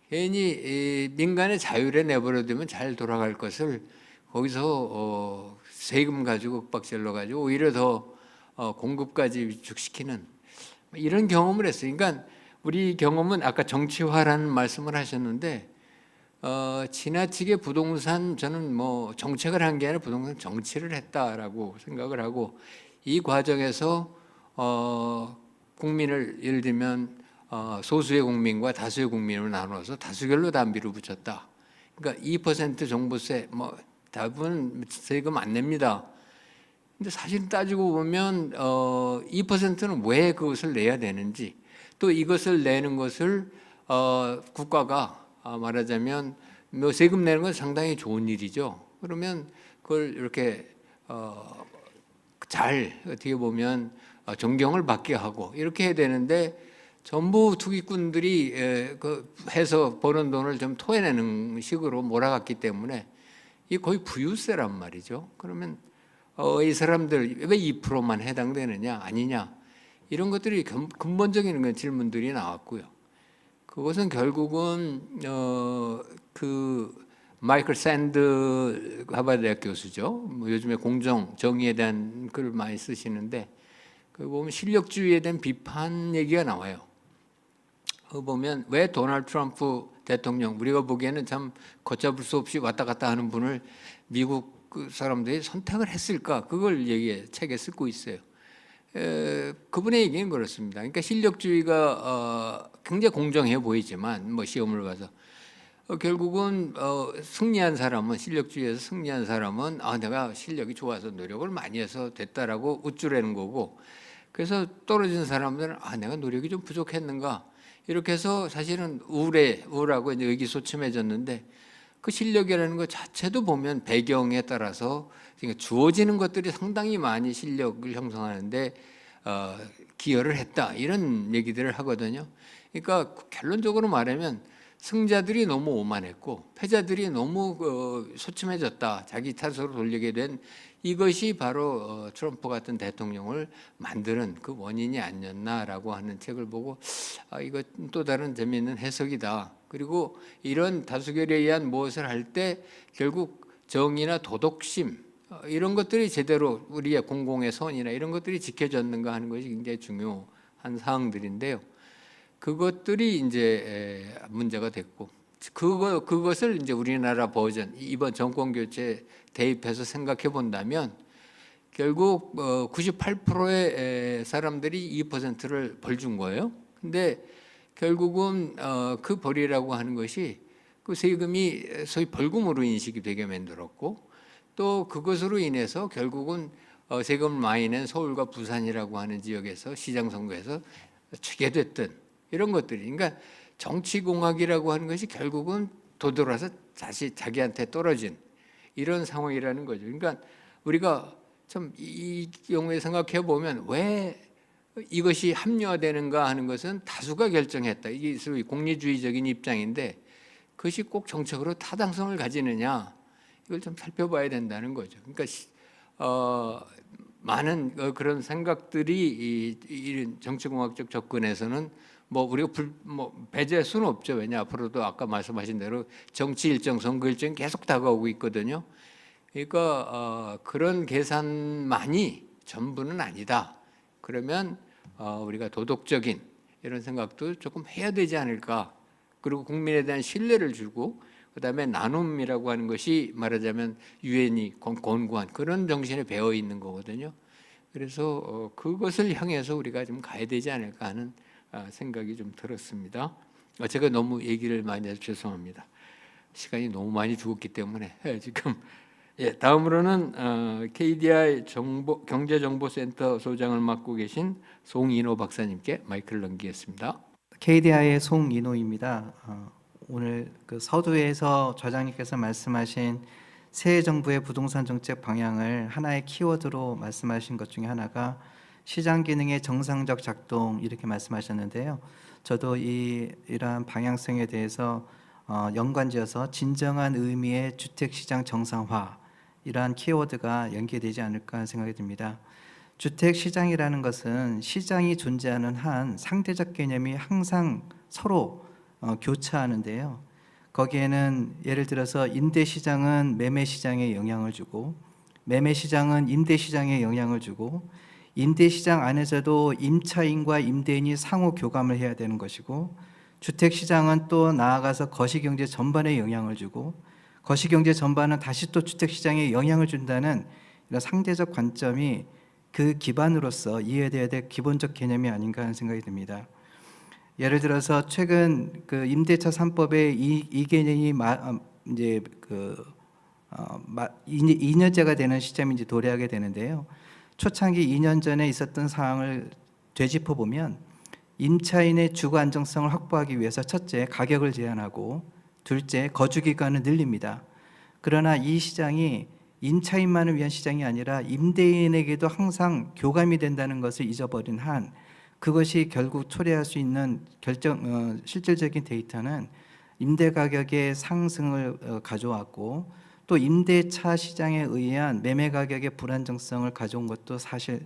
괜히 민간의 자율에 내버려두면 잘 돌아갈 것을 거기서 세금 가지고 윽박질러 가지고 오히려 더 공급까지 위축시키는 이런 경험을 했어요. 그러니까 우리 경험은 아까 정치화라는 말씀을 하셨는데 지나치게 부동산, 저는 뭐 정책을 한 게 아니라 부동산 정치를 했다라고 생각을 하고, 이 과정에서 국민을 예를 들면 소수의 국민과 다수의 국민을 나눠서 다수결로 다 밀어붙였다. 그러니까 2% 종부세, 뭐 대부분 세금 안 냅니다. 근데 사실 따지고 보면 2%는 왜 그것을 내야 되는지, 또 이것을 내는 것을 국가가 말하자면 뭐 세금 내는 건 상당히 좋은 일이죠. 그러면 그걸 이렇게 잘 어떻게 보면 존경을 받게 하고 이렇게 해야 되는데, 전부 투기꾼들이 해서 버는 돈을 좀 토해내는 식으로 몰아갔기 때문에 이게 거의 부유세란 말이죠. 그러면 이 사람들 왜 2%만 해당되느냐 아니냐, 이런 것들이 근본적인 질문들이 나왔고요. 그것은 결국은 그 마이클 샌드 하버드 대학 교수죠. 뭐 요즘에 공정 정의에 대한 글을 많이 쓰시는데, 그 보면 실력주의에 대한 비판 얘기가 나와요. 그 보면 왜 도널드 트럼프 대통령, 우리가 보기에는 참 걷잡을 수 없이 왔다 갔다 하는 분을 미국 사람들이 선택을 했을까, 그걸 책에 쓰고 있어요. 그분의 얘기는 그렇습니다. 그러니까 실력주의가 굉장히 공정해 보이지만 뭐 시험을 봐서 결국은 승리한 사람은, 실력주의에서 승리한 사람은 내가 실력이 좋아서 노력을 많이 해서 됐다라고 우쭐대는 거고, 그래서 떨어진 사람들은 내가 노력이 좀 부족했는가, 이렇게 해서 사실은 우울하고 이제 의기소침해졌는데, 그 실력이라는 것 자체도 보면 배경에 따라서 그러니까 주어지는 것들이 상당히 많이 실력을 형성하는데 기여를 했다, 이런 얘기들을 하거든요. 그러니까 결론적으로 말하면 승자들이 너무 오만했고 패자들이 너무 소침해졌다, 자기 탓으로 돌리게 된 이것이 바로 트럼프 같은 대통령을 만드는 그 원인이 아니었나라고 하는 책을 보고 이거 또 다른 재미있는 해석이다. 그리고 이런 다수결에 의한 무엇을 할 때 결국 정의나 도덕심 이런 것들이 제대로 우리의 공공의 선이나 이런 것들이 지켜졌는가 하는 것이 굉장히 중요한 사항들인데요. 그것들이 이제 문제가 됐고, 그것을 이제 우리나라 버전 이번 정권 교체 대입해서 생각해 본다면 결국 98%의 사람들이 2%를 벌 준 거예요. 근데 결국은 그 벌이라고 하는 것이 그 세금이 소위 벌금으로 인식이 되게 만들었고, 또 그것으로 인해서 결국은 세금을 많이 낸 서울과 부산이라고 하는 지역에서 시장 선거에서 지게 됐던 이런 것들이, 그러니까 정치공학이라고 하는 것이 결국은 도돌아서 다시 자기한테 떨어진 이런 상황이라는 거죠. 그러니까 우리가 참 이 경우에 생각해 보면 왜 이것이 합리화되는가 하는 것은 다수가 결정했다. 이게 소위 공리주의적인 입장인데 그것이 꼭 정책으로 타당성을 가지느냐 이걸 좀 살펴봐야 된다는 거죠. 그러니까 많은 그런 생각들이 이런 정치공학적 접근에서는 뭐 우리가 배제할 수는 없죠. 왜냐 앞으로도 아까 말씀하신 대로 정치 일정, 선거 일정이 계속 다가오고 있거든요. 그러니까 그런 계산만이 전부는 아니다. 그러면 우리가 도덕적인 이런 생각도 조금 해야 되지 않을까. 그리고 국민에 대한 신뢰를 주고 그다음에 나눔이라고 하는 것이 말하자면 유엔이 권고한 그런 정신에 배어 있는 거거든요. 그래서 그것을 향해서 우리가 좀 가야 되지 않을까 하는 생각이 좀 들었습니다. 제가 너무 얘기를 많이 해서 죄송합니다. 시간이 너무 많이 죽었기 때문에 지금 다음으로는 KDI 경제정보센터 소장을 맡고 계신 송인호 박사님께 마이크를 넘기겠습니다. KDI의 송인호입니다. 오늘 그 서두에서 좌장님께서 말씀하신 새 정부의 부동산 정책 방향을 하나의 키워드로 말씀하신 것 중에 하나가 시장 기능의 정상적 작동 이렇게 말씀하셨는데요. 저도 이러한 방향성에 대해서 연관지어서 진정한 의미의 주택시장 정상화 이러한 키워드가 연계되지 않을까 하는 생각이 듭니다. 주택시장이라는 것은 시장이 존재하는 한 상대적 개념이 항상 서로 교차하는데요. 거기에는 예를 들어서 임대시장은 매매시장에 영향을 주고 매매시장은 임대시장에 영향을 주고 임대시장 안에서도 임차인과 임대인이 상호 교감을 해야 되는 것이고 주택시장은 또 나아가서 거시경제 전반에 영향을 주고 거시경제 전반은 다시 또 주택시장에 영향을 준다는 이런 상대적 관점이 그 기반으로서 이해돼야 될 기본적 개념이 아닌가 하는 생각이 듭니다. 예를 들어서 최근 그 임대차 3법의 이 개념이 이제 2년째가 되는 시점이 이제 도래하게 되는데요. 초창기 2년 전에 있었던 상황을 되짚어 보면 임차인의 주거 안정성을 확보하기 위해서 첫째 가격을 제한하고 둘째 거주 기간을 늘립니다. 그러나 이 시장이 임차인만을 위한 시장이 아니라 임대인에게도 항상 교감이 된다는 것을 잊어버린 한 그것이 결국 초래할 수 있는 실질적인 데이터는 임대 가격의 상승을 가져왔고 또 임대차 시장에 의한 매매 가격의 불안정성을 가져온 것도 사실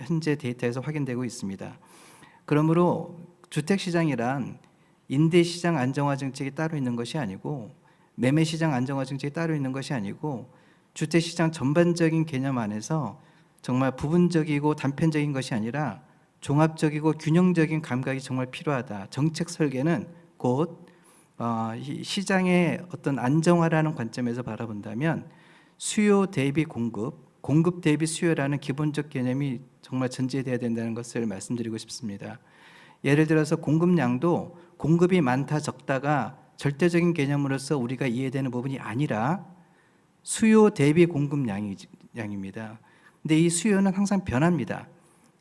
현재 데이터에서 확인되고 있습니다. 그러므로 주택시장이란 임대시장 안정화 정책이 따로 있는 것이 아니고 매매시장 안정화 정책이 따로 있는 것이 아니고 주택시장 전반적인 개념 안에서 정말 부분적이고 단편적인 것이 아니라 종합적이고 균형적인 감각이 정말 필요하다. 정책 설계는 곧 시장의 어떤 안정화라는 관점에서 바라본다면 수요 대비 공급, 공급 대비 수요라는 기본적 개념이 정말 전제돼야 된다는 것을 말씀드리고 싶습니다. 예를 들어서 공급량도 공급이 많다 적다가 절대적인 개념으로서 우리가 이해되는 부분이 아니라 수요 대비 공급량입니다. 근데 이 수요는 항상 변합니다.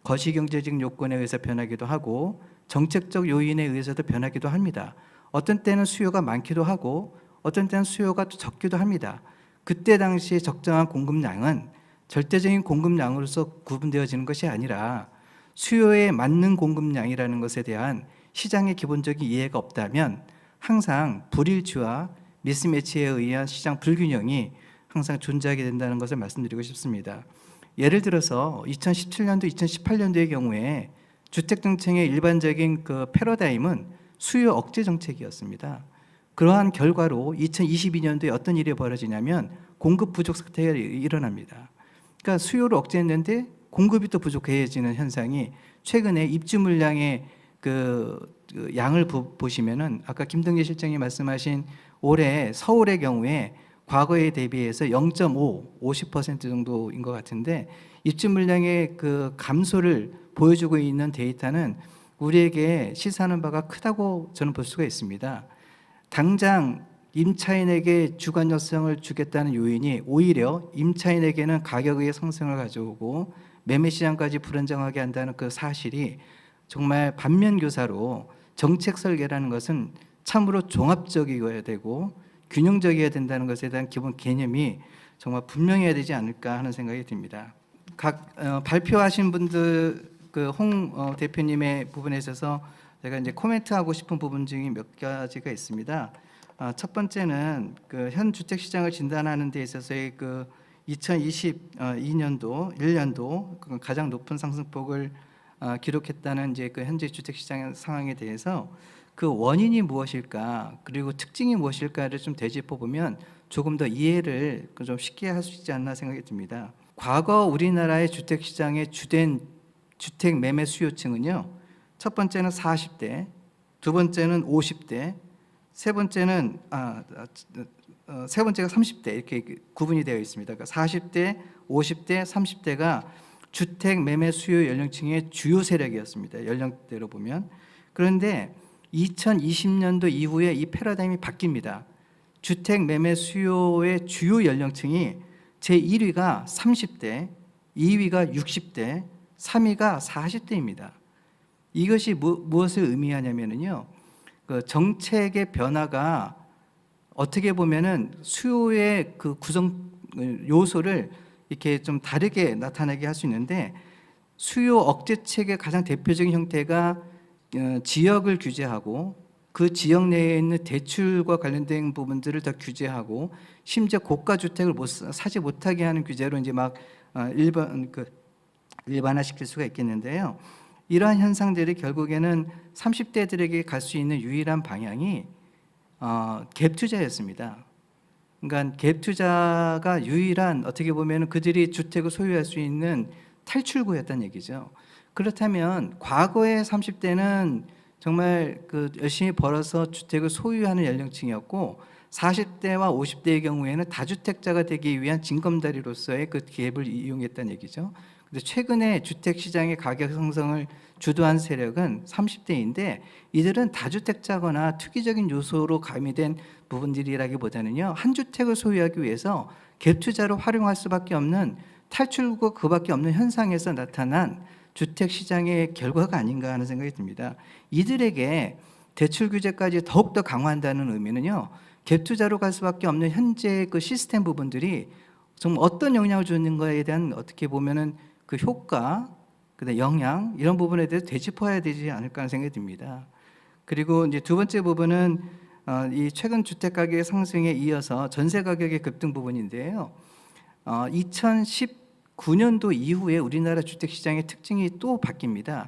거시경제적 요건에 의해서 변하기도 하고 정책적 요인에 의해서도 변하기도 합니다. 어떤 때는 수요가 많기도 하고 어떤 때는 수요가 또 적기도 합니다. 그때 당시에 적정한 공급량은 절대적인 공급량으로서 구분되어지는 것이 아니라 수요에 맞는 공급량이라는 것에 대한 시장의 기본적인 이해가 없다면 항상 불일치와 미스매치에 의한 시장 불균형이 항상 존재하게 된다는 것을 말씀드리고 싶습니다. 예를 들어서 2017년도, 2018년도의 경우에 주택정책의 일반적인 그 패러다임은 수요 억제 정책이었습니다. 그러한 결과로 2022년도에 어떤 일이 벌어지냐면 공급 부족 사태가 일어납니다. 그러니까 수요를 억제했는데 공급이 또 부족해지는 현상이 최근에 입주 물량의 그 양을 보시면은 아까 김동재 실장이 말씀하신 올해 서울의 경우에 과거에 대비해서 50% 정도인 것 같은데 입주 물량의 그 감소를 보여주고 있는 데이터는 우리에게 시사하는 바가 크다고 저는 볼 수가 있습니다. 당장 임차인에게 주관적성을 주겠다는 요인이 오히려 임차인에게는 가격의 상승을 가져오고 매매 시장까지 불안정하게 한다는 그 사실이 정말 반면교사로 정책 설계라는 것은 참으로 종합적이어야 되고 균형적이어야 된다는 것에 대한 기본 개념이 정말 분명해야 되지 않을까 하는 생각이 듭니다. 각 발표하신 분들 홍 대표님의 부분에 있어서 제가 이제 코멘트하고 싶은 부분 중에 몇 가지가 있습니다. 첫 번째는 그 현 주택 시장을 진단하는 데 있어서의 그 2022년도 1년도 가장 높은 상승폭을 기록했다는 이제 그 현재 주택 시장 상황에 대해서 그 원인이 무엇일까 그리고 특징이 무엇일까를 좀 되짚어 보면 조금 더 이해를 좀 쉽게 할 수 있지 않나 생각이 듭니다. 과거 우리나라의 주택 시장의 주된 주택 매매 수요층은요. 첫 번째는 40대, 두 번째는 50대, 세 번째는 세 번째가 30대 이렇게 구분이 되어 있습니다. 그러니까 40대, 50대, 30대가 주택 매매 수요 연령층의 주요 세력이었습니다. 연령대로 보면. 그런데 2020년도 이후에 이 패러다임이 바뀝니다. 주택 매매 수요의 주요 연령층이 제1위가 30대, 2위가 60대, 3위가 40대입니다. 이것이 무엇을 의미하냐면요. 그 정책의 변화가 어떻게 보면은 수요의 그 구성 요소를 이렇게 좀 다르게 나타나게 할 수 있는데 수요 억제책의 가장 대표적인 형태가 지역을 규제하고 그 지역 내에 있는 대출과 관련된 부분들을 더 규제하고 심지어 고가 주택을 사지 못하게 하는 규제로 이제 막 일반화시킬 수가 있겠는데요. 이러한 현상들이 결국에는 30대들에게 갈 수 있는 유일한 방향이 갭 투자였습니다. 그러니까 갭 투자가 유일한 어떻게 보면 그들이 주택을 소유할 수 있는 탈출구였다는 얘기죠. 그렇다면 과거의 30대는 정말 그 열심히 벌어서 주택을 소유하는 연령층이었고 40대와 50대의 경우에는 다주택자가 되기 위한 징검다리로서의 그 갭을 이용했다는 얘기죠. 근데 최근에 주택 시장의 가격 상승을 주도한 세력은 30대인데 이들은 다주택자거나 투기적인 요소로 가미된 부분들이라기보다는요. 한 주택을 소유하기 위해서 갭 투자를 활용할 수밖에 없는 탈출구가 그밖에 없는 현상에서 나타난 주택 시장의 결과가 아닌가 하는 생각이 듭니다. 이들에게 대출 규제까지 더욱더 강화한다는 의미는요. 갭 투자로 갈 수밖에 없는 현재 그 시스템 부분들이 좀 어떤 영향을 주는 거에 대한 어떻게 보면은 그 효과, 그다음 영향 이런 부분에 대해서 되짚어야 되지 않을까 하는 생각이 듭니다. 그리고 이제 두 번째 부분은 이 최근 주택 가격의 상승에 이어서 전세 가격의 급등 부분인데요. 2019년도 이후에 우리나라 주택 시장의 특징이 또 바뀝니다.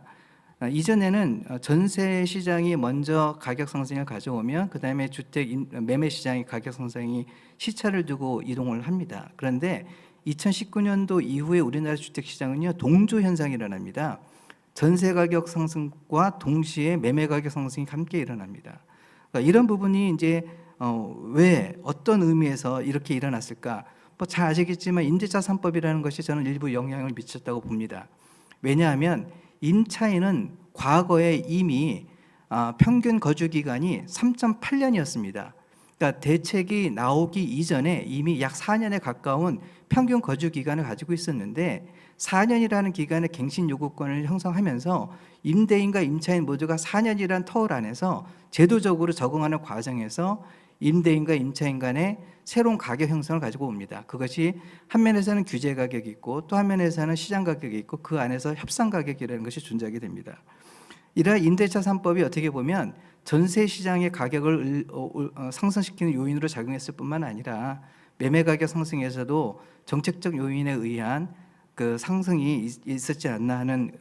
이전에는 전세 시장이 먼저 가격 상승을 가져오면 그 다음에 주택 매매 시장이 가격 상승이 시차를 두고 이동을 합니다. 그런데 2019년도 이후에 우리나라 주택 시장은요 동조 현상이 일어납니다. 전세 가격 상승과 동시에 매매 가격 상승이 함께 일어납니다. 그러니까 이런 부분이 이제 왜 어떤 의미에서 이렇게 일어났을까? 뭐 잘 아시겠지만 임대차 3법이라는 것이 저는 일부 영향을 미쳤다고 봅니다. 왜냐하면 임차인은 과거에 이미 평균 거주 기간이 3.8년이었습니다. 그러니까 대책이 나오기 이전에 이미 약 4년에 가까운 평균 거주 기간을 가지고 있었는데 4년이라는 기간의 갱신 요구권을 형성하면서 임대인과 임차인 모두가 4년이라는 터울 안에서 제도적으로 적응하는 과정에서 임대인과 임차인 간의 새로운 가격 형성을 가지고 옵니다. 그것이 한 면에서는 규제 가격이 있고 또 한 면에서는 시장 가격이 있고 그 안에서 협상 가격이라는 것이 존재하게 됩니다. 이러한 임대차 3법이 어떻게 보면 전세 시장의 가격을 상승시키는 요인으로 작용했을 뿐만 아니라 매매 가격 상승에서도 정책적 요인에 의한 그 상승이 있었지 않나 하는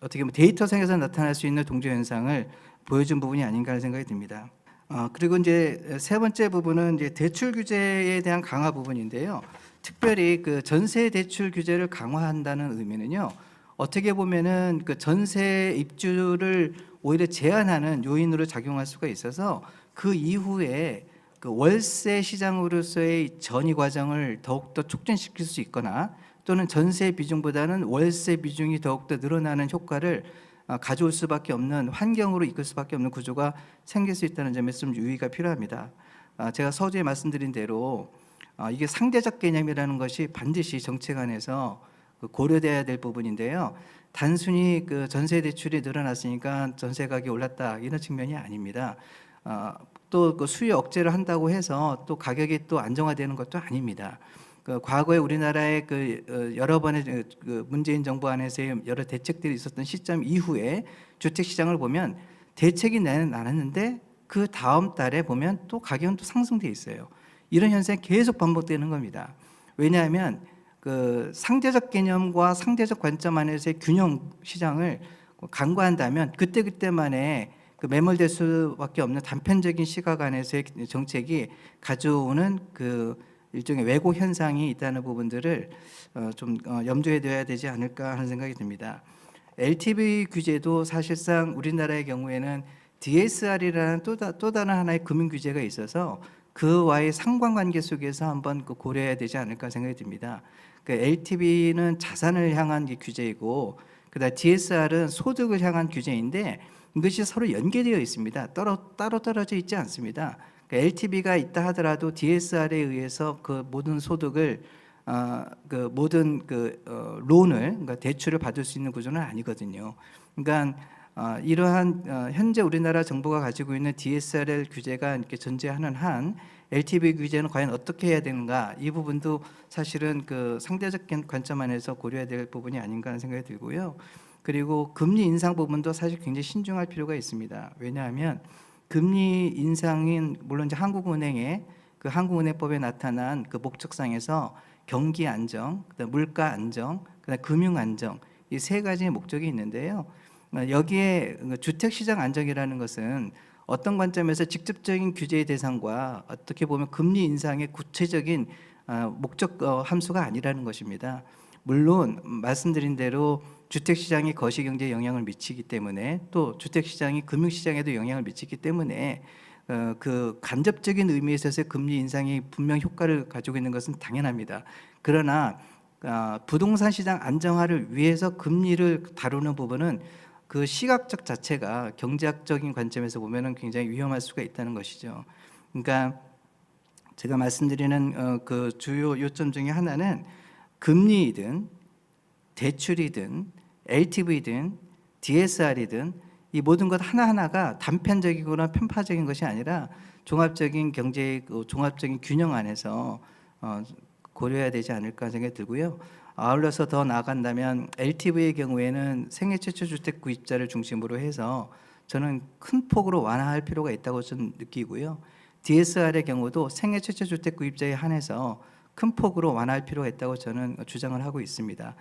어떻게 보면 데이터상에서 나타날 수 있는 동조 현상을 보여준 부분이 아닌가 하는 생각이 듭니다. 그리고 이제 세 번째 부분은 이제 대출 규제에 대한 강화 부분인데요. 특별히 그 전세 대출 규제를 강화한다는 의미는요. 어떻게 보면은 그 전세 입주를 오히려 제한하는 요인으로 작용할 수가 있어서 그 이후에 그 월세 시장으로서의 전이 과정을 더욱더 촉진시킬 수 있거나 또는 전세 비중보다는 월세 비중이 더욱더 늘어나는 효과를 가져올 수밖에 없는 환경으로 이끌 수밖에 없는 구조가 생길 수 있다는 점에서 좀 유의가 필요합니다. 제가 서두에 말씀드린 대로 이게 상대적 개념이라는 것이 반드시 정책 안에서 고려돼야 될 부분인데요. 단순히 그 전세 대출이 늘어났으니까 전세 가격이 올랐다 이런 측면이 아닙니다. 또 그 수요 억제를 한다고 해서 또 가격이 또 안정화되는 것도 아닙니다. 그 과거에 우리나라의 여러 번의 그 문재인 정부 안에서의 여러 대책들이 있었던 시점 이후에 주택 시장을 보면 대책이 나왔는데 그 다음 달에 보면 또 가격은 또 상승돼 있어요. 이런 현상이 계속 반복되는 겁니다. 왜냐하면 그 상대적 개념과 상대적 관점 안에서의 균형 시장을 간과한다면 그때그때만의 그 매몰될 수밖에 없는 단편적인 시각 안에서의 정책이 가져오는 그 일종의 왜곡 현상이 있다는 부분들을 좀 염두에 둬야 되지 않을까 하는 생각이 듭니다. LTV 규제도 사실상 우리나라의 경우에는 DSR이라는 또 다른 하나의 금융 규제가 있어서 그와의 상관관계 속에서 한번 고려해야 되지 않을까 생각이 듭니다. 그 LTV는 자산을 향한 규제이고 그다음 DSR은 소득을 향한 규제인데 이것이 서로 연계되어 있습니다. 따로 떨어져 있지 않습니다. LTV가 있다 하더라도 DSR에 의해서 그 모든 소득을 그 모든 론을 그러니까 대출을 받을 수 있는 구조는 아니거든요. 그러니까 이러한 현재 우리나라 정부가 가지고 있는 DSR 규제가 이렇게 존재하는 한 LTV 규제는 과연 어떻게 해야 되는가 이 부분도 사실은 그 상대적 관점 안에서 고려해야 될 부분이 아닌가 하는 생각이 들고요. 그리고 금리 인상 부분도 사실 굉장히 신중할 필요가 있습니다. 왜냐하면 금리 인상인 물론 이제 한국은행의 그 한국은행법에 나타난 그 목적상에서 경기 안정, 그다음 물가 안정, 그다음 금융 안정 이 세 가지의 목적이 있는데요. 여기에 주택시장 안정이라는 것은 어떤 관점에서 직접적인 규제의 대상과 어떻게 보면 금리 인상의 구체적인 목적 함수가 아니라는 것입니다. 물론 말씀드린 대로 주택시장이 거시경제에 영향을 미치기 때문에 또 주택시장이 금융시장에도 영향을 미치기 때문에 그 간접적인 의미에서 금리 인상이 분명 효과를 가지고 있는 것은 당연합니다. 그러나 부동산 시장 안정화를 위해서 금리를 다루는 부분은 그 시각적 자체가 경제학적인 관점에서 보면은 굉장히 위험할 수가 있다는 것이죠. 그러니까 제가 말씀드리는 그 주요 요점 중에 하나는 금리이든 대출이든 LTV든 DSR이든 이 모든 것 하나하나가 단편적이거나 편파적인 것이 아니라 종합적인 경제의 종합적인 균형 안에서 고려해야 되지 않을까 생각이 들고요. 아울러서 더 나아간다면 LTV의 경우에는 생애 최초 주택 구입자를 중심으로 해서 저는 큰 폭으로 완화할 필요가 있다고 저는 느끼고요. DSR의 경우도 생애 최초 주택 구입자에 한해서 큰 폭으로 완화할 필요가 있다고 저는 주장을 하고 있습니다.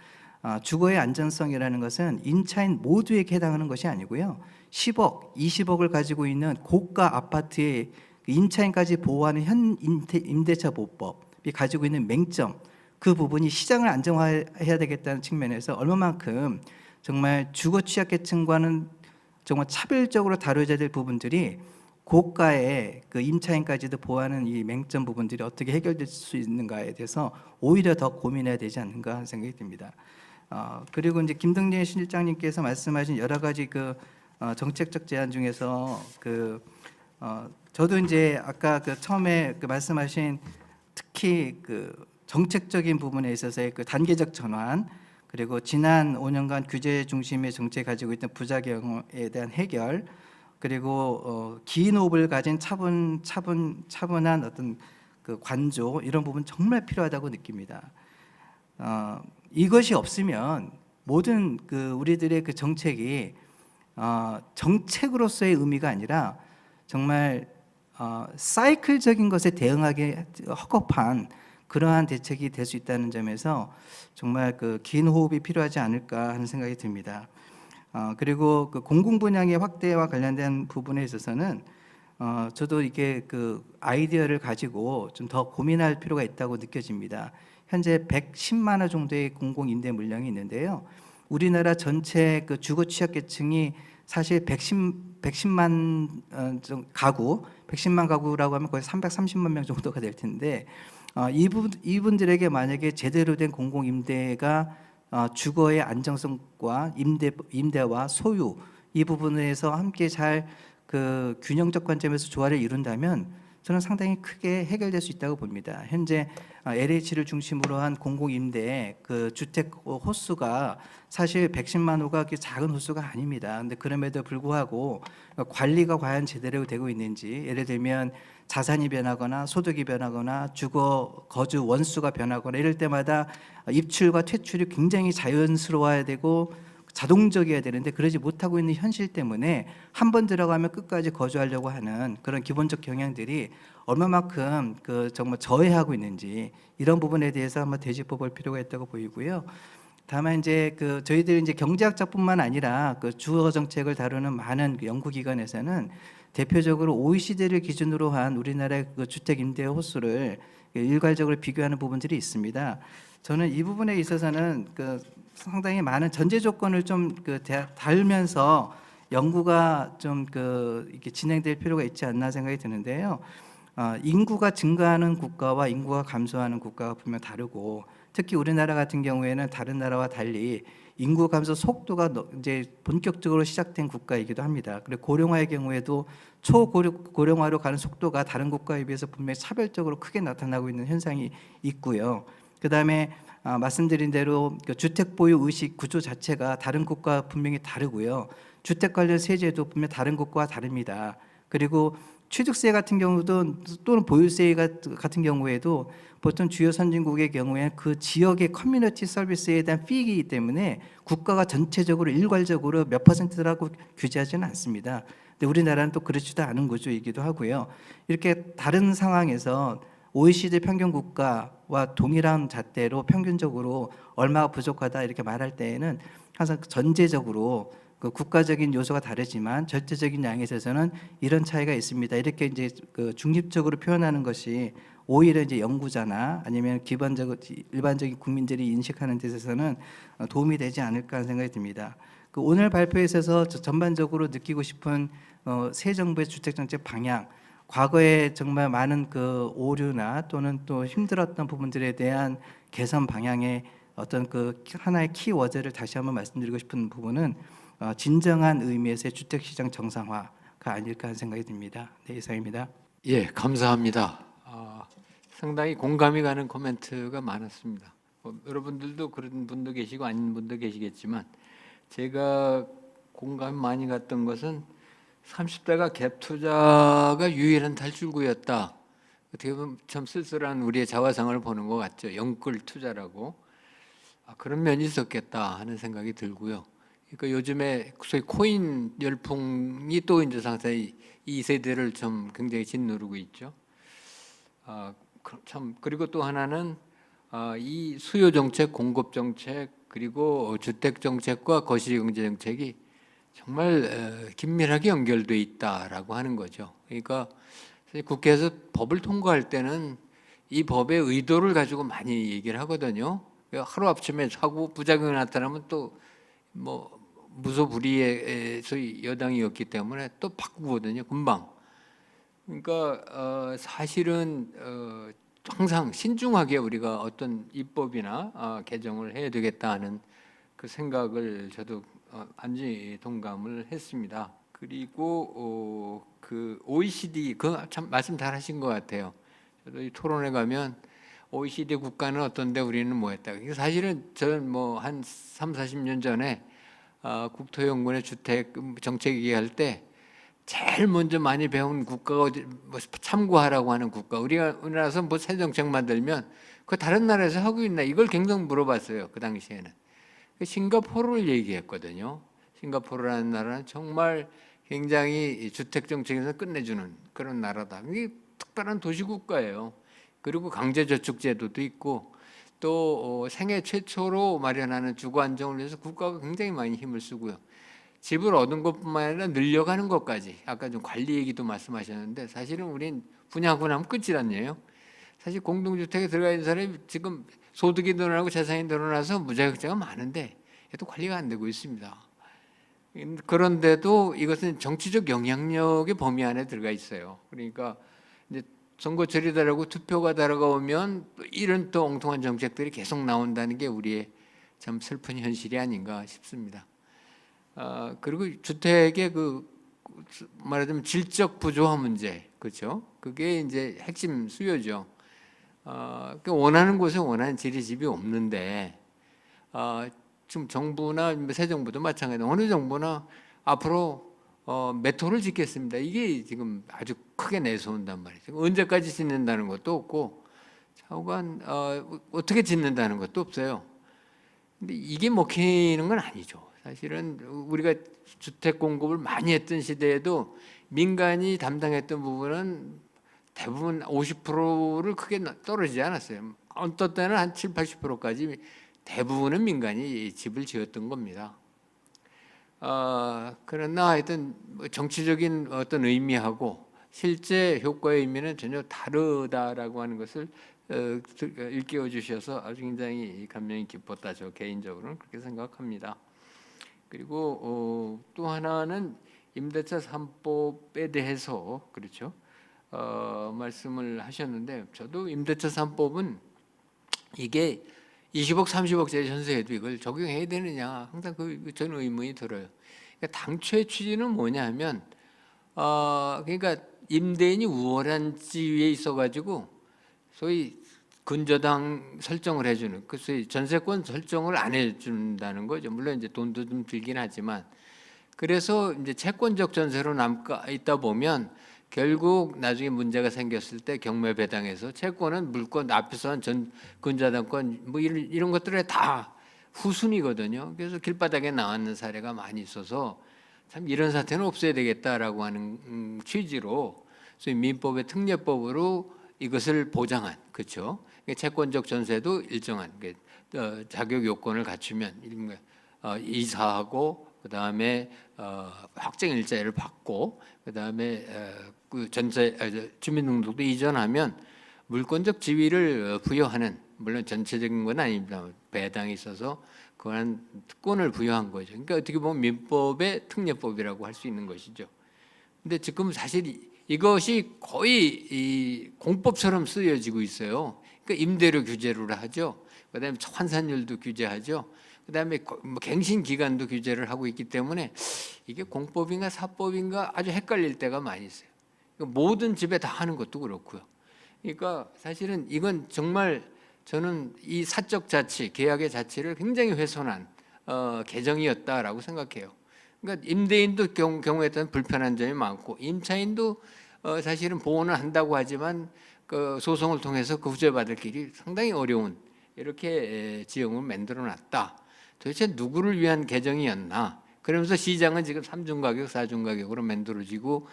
주거의 안전성이라는 것은 임차인 모두에게 해당하는 것이 아니고요. 10억, 20억을 가지고 있는 고가 아파트의 임차인까지 보호하는 현 임대차 보호법이 가지고 있는 맹점, 그 부분이 시장을 안정화해야 되겠다는 측면에서 얼마만큼 정말 주거 취약계층과는 정말 차별적으로 다뤄져야 될 부분들이 고가의 그 임차인까지도 보호하는 이 맹점 부분들이 어떻게 해결될 수 있는가에 대해서 오히려 더 고민해야 되지 않는가 하는 생각이 듭니다. 그리고 이제 김덕년 실장님께서 말씀하신 여러 가지 그 정책적 제안 중에서 저도 이제 아까 처음에 말씀하신 특히 정책적인 부분에 있어서의 단계적 전환 그리고 지난 5년간 규제 중심의 정책이 가지고 있던 부작용에 대한 해결 그리고 긴 호흡을 가진 차분한 어떤 관조 이런 부분 정말 필요하다고 느낍니다. 이것이 없으면 모든 우리들의 정책이 정책으로서의 의미가 아니라 정말 사이클적인 것에 대응하기 허겁한 그러한 대책이 될 수 있다는 점에서 정말 긴 호흡이 필요하지 않을까 하는 생각이 듭니다. 그리고 공공 분양의 확대와 관련된 부분에 있어서는 저도 이게 아이디어를 가지고 좀 더 고민할 필요가 있다고 느껴집니다. 현재 110만 호 정도의 공공 임대 물량이 있는데요. 우리나라 전체 주거 취약계층이 사실 110만 가구, 110만 가구라고 하면 거의 330만 명 정도가 될 텐데 이분들에게 만약에 제대로 된 공공 임대가 주거의 안정성과 임대와 소유 이 부분에서 함께 잘 균형적 관점에서 조화를 이룬다면 저는 상당히 크게 해결될 수 있다고 봅니다. 현재 LH를 중심으로 한 공공임대 그 주택 호수가 사실 110만 호가 그렇게 작은 호수가 아닙니다. 근데 그럼에도 불구하고 관리가 과연 제대로 되고 있는지, 예를 들면 자산이 변하거나 소득이 변하거나 주거 거주 원수가 변하거나 이럴 때마다 입출과 퇴출이 굉장히 자연스러워야 되고 자동적이어야 되는데 그러지 못하고 있는 현실 때문에 한 번 들어가면 끝까지 거주하려고 하는 그런 기본적 경향들이 얼마만큼 그 정말 저해하고 있는지 이런 부분에 대해서 한번 되짚어 볼 필요가 있다고 보이고요. 다만 이제 그 저희들 이제 경제학자뿐만 아니라 그 주거 정책을 다루는 많은 그 연구기관에서는 대표적으로 OECD를 기준으로 한 우리나라의 그 주택 임대 호수를 일괄적으로 비교하는 부분들이 있습니다. 저는 이 부분에 있어서는 그 상당히 많은 전제 조건을 좀 그 달면서 연구가 좀 그 이렇게 진행될 필요가 있지 않나 생각이 드는데요. 인구가 증가하는 국가와 인구가 감소하는 국가가 분명 다르고, 특히 우리나라 같은 경우에는 다른 나라와 달리 인구 감소 속도가 이제 본격적으로 시작된 국가이기도 합니다. 그리고 고령화의 경우에도 초고령화로 가는 속도가 다른 국가에 비해서 분명히 차별적으로 크게 나타나고 있는 현상이 있고요. 그다음에 말씀드린 대로 그 주택 보유 의식 구조 자체가 다른 국가와 분명히 다르고요. 주택 관련 세제도 분명 다른 국가와 다릅니다. 그리고 취득세 같은 경우도 또는 보유세 같은 경우에도 보통 주요 선진국의 경우에 그 지역의 커뮤니티 서비스에 대한 피이기 때문에 국가가 전체적으로 일괄적으로 몇 %라고 규제하지는 않습니다. 근데 우리나라는 또 그렇지도 않은 구조이기도 하고요. 이렇게 다른 상황에서 OECD 평균 국가와 동일한 잣대로 평균적으로 얼마가 부족하다 이렇게 말할 때에는 항상 전제적으로 그 국가적인 요소가 다르지만 절대적인 양에 있어서는 이런 차이가 있습니다. 이렇게 이제 그 중립적으로 표현하는 것이 오히려 이제 연구자나 아니면 기본적으로 일반적인 국민들이 인식하는 데 있어서는 도움이 되지 않을까 하는 생각이 듭니다. 그 오늘 발표에 있어서 전반적으로 느끼고 싶은 새 정부의 주택 정책 방향, 과거에 정말 많은 그 오류나 또는 또 힘들었던 부분들에 대한 개선 방향의 어떤 그 하나의 키워드를 다시 한번 말씀드리고 싶은 부분은 진정한 의미에서의 주택시장 정상화가 아닐까 하는 생각이 듭니다. 네, 이상입니다. 예, 감사합니다. 상당히 공감이 가는 코멘트가 많았습니다. 여러분들도 그런 분도 계시고 아닌 분도 계시겠지만 제가 공감이 많이 갔던 것은 30대가 갭 투자가 유일한 탈출구였다. 어떻게 보면 참 쓸쓸한 우리의 자화상을 보는 것 같죠. 영끌 투자라고. 그런 면이 있었겠다 하는 생각이 들고요. 그러니까 요즘에 소위 코인 열풍이 또 이제 상당히 이 세대를 좀 굉장히 짓누르고 있죠. 참 그리고 또 하나는 이 수요 정책, 공급 정책 그리고 주택 정책과 거시 경제 정책이 정말 긴밀하게 연결돼 있다라고 하는 거죠. 그러니까 국회에서 법을 통과할 때는 이 법의 의도를 가지고 많이 얘기를 하거든요. 하루 아침에 하고 부작용이 나타나면 또 뭐 무소불위의 소위 여당이었기 때문에 또 바꾸거든요, 금방. 그러니까 사실은 항상 신중하게 우리가 어떤 입법이나 개정을 해야 되겠다 하는 그 생각을 저도 완전히 동감을 했습니다. 그리고 그 OECD 그 참 말씀 잘 하신 것 같아요. 저도 이 토론회 가면 OECD 국가는 어떤데 우리는 뭐했다. 사실은 저는 뭐 한 3, 40년 전에 국토연구원의 주택 정책 얘기할 때 제일 먼저 많이 배운 국가가 어디 뭐 참고하라고 하는 국가. 우리나라에서 뭐 새 정책 만들면 그 다른 나라에서 하고 있나 이걸 굉장히 물어봤어요. 그 당시에는. 싱가포르를 얘기했거든요. 싱가포르라는 나라는 정말 굉장히 주택 정책에서 끝내주는 그런 나라다. 이게 특별한 도시국가예요. 그리고 강제저축제도도 있고 또 생애 최초로 마련하는 주거 안정을 위해서 국가가 굉장히 많이 힘을 쓰고요. 집을 얻은 것뿐만 아니라 늘려가는 것까지. 아까 좀 관리 얘기도 말씀하셨는데 사실은 우린 분양하고 나면 끝이란예요. 사실 공동주택에 들어가 있는 사람이 지금 소득이 늘어나고 재산이 늘어나서 무자격자가 많은데 또 관리가 안 되고 있습니다. 그런데도 이것은 정치적 영향력의 범위 안에 들어가 있어요. 그러니까 이제 선거철이 다르고 투표가 다가오면 이런 또 엉뚱한 정책들이 계속 나온다는 게 우리의 참 슬픈 현실이 아닌가 싶습니다. 그리고 주택의 그 말하자면 질적 부조화 문제, 그렇죠? 그게 이제 핵심 수요죠. 그 원하는 곳에 원하는 질의 집이 없는데 지금 정부나 새 정부도 마찬가지로 어느 정부나 앞으로 메트로를 짓겠습니다. 이게 지금 아주 크게 내세운단 말이죠. 언제까지 짓는다는 것도 없고 차후간 어떻게 짓는다는 것도 없어요. 근데 이게 먹히는 건 아니죠. 사실은 우리가 주택 공급을 많이 했던 시대에도 민간이 담당했던 부분은 대부분 50%를 크게 떨어지지 않았어요. 어떤 때는 한 7, 80%까지 대부분은 민간이 집을 지었던 겁니다. 그러나 하여튼 정치적인 어떤 의미하고 실제 효과의 의미는 전혀 다르다라고 하는 것을 일깨워 주셔서 아주 굉장히 감명이 깊었다. 저 개인적으로는 그렇게 생각합니다. 그리고 또 하나는 임대차 3법에 대해서 그렇죠. 말씀을 하셨는데 저도 임대차 3법은 이게 20억, 30억짜리 전세에도 이걸 적용해야 되느냐 항상 저는 의문이 들어요. 그러니까 당초의 취지는 뭐냐면 그러니까 임대인이 우월한 지위에 있어가지고 소위 근저당 설정을 해주는 그 소위 전세권 설정을 안 해준다는 거죠. 물론 이제 돈도 좀 들긴 하지만 그래서 이제 채권적 전세로 남아 있다 보면 결국 나중에 문제가 생겼을 때 경매 배당에서 채권은 물권 앞에서는 전 근저당권 뭐 이런 것들에 다 후순위거든요. 그래서 길바닥에 나왔는 사례가 많이 있어서 참 이런 사태는 없어야 되겠다라고 하는 취지로 소위 민법의 특례법으로 이것을 보장한 그렇죠. 채권적 전세도 일정한 자격 요건을 갖추면 이사하고 그다음에 확정 일자리를 받고 그다음에 그 전세 주민등록도 이전하면 물권적 지위를 부여하는 물론 전체적인 건 아닙니다. 배당이 있어서 그한 특권을 부여한 거죠. 그러니까 어떻게 보면 민법의 특례법이라고 할 수 있는 것이죠. 근데 지금 사실 이것이 거의 이 공법처럼 쓰여지고 있어요. 그러니까 임대료 규제를 하죠. 그다음에 환산율도 규제하죠. 그다음에 뭐 갱신 기간도 규제를 하고 있기 때문에 이게 공법인가 사법인가 아주 헷갈릴 때가 많이 있어요. 모든 집에 다 하는 것도 그렇고요. 그러니까 사실은 이건 정말 저는 이 사적 자치, 계약의 자치를 굉장히 훼손한 개정이었다라고 생각해요. 그러니까 임대인도 경우에 따른 불편한 점이 많고 임차인도 사실은 보호는 한다고 하지만 그 소송을 통해서 그 구제받을 길이 상당히 어려운 이렇게 지형을 만들어놨다. 도대체 누구를 위한 개정이었나? 그러면서 시장은 지금 3중 가격, 4중 가격으로 만들어지고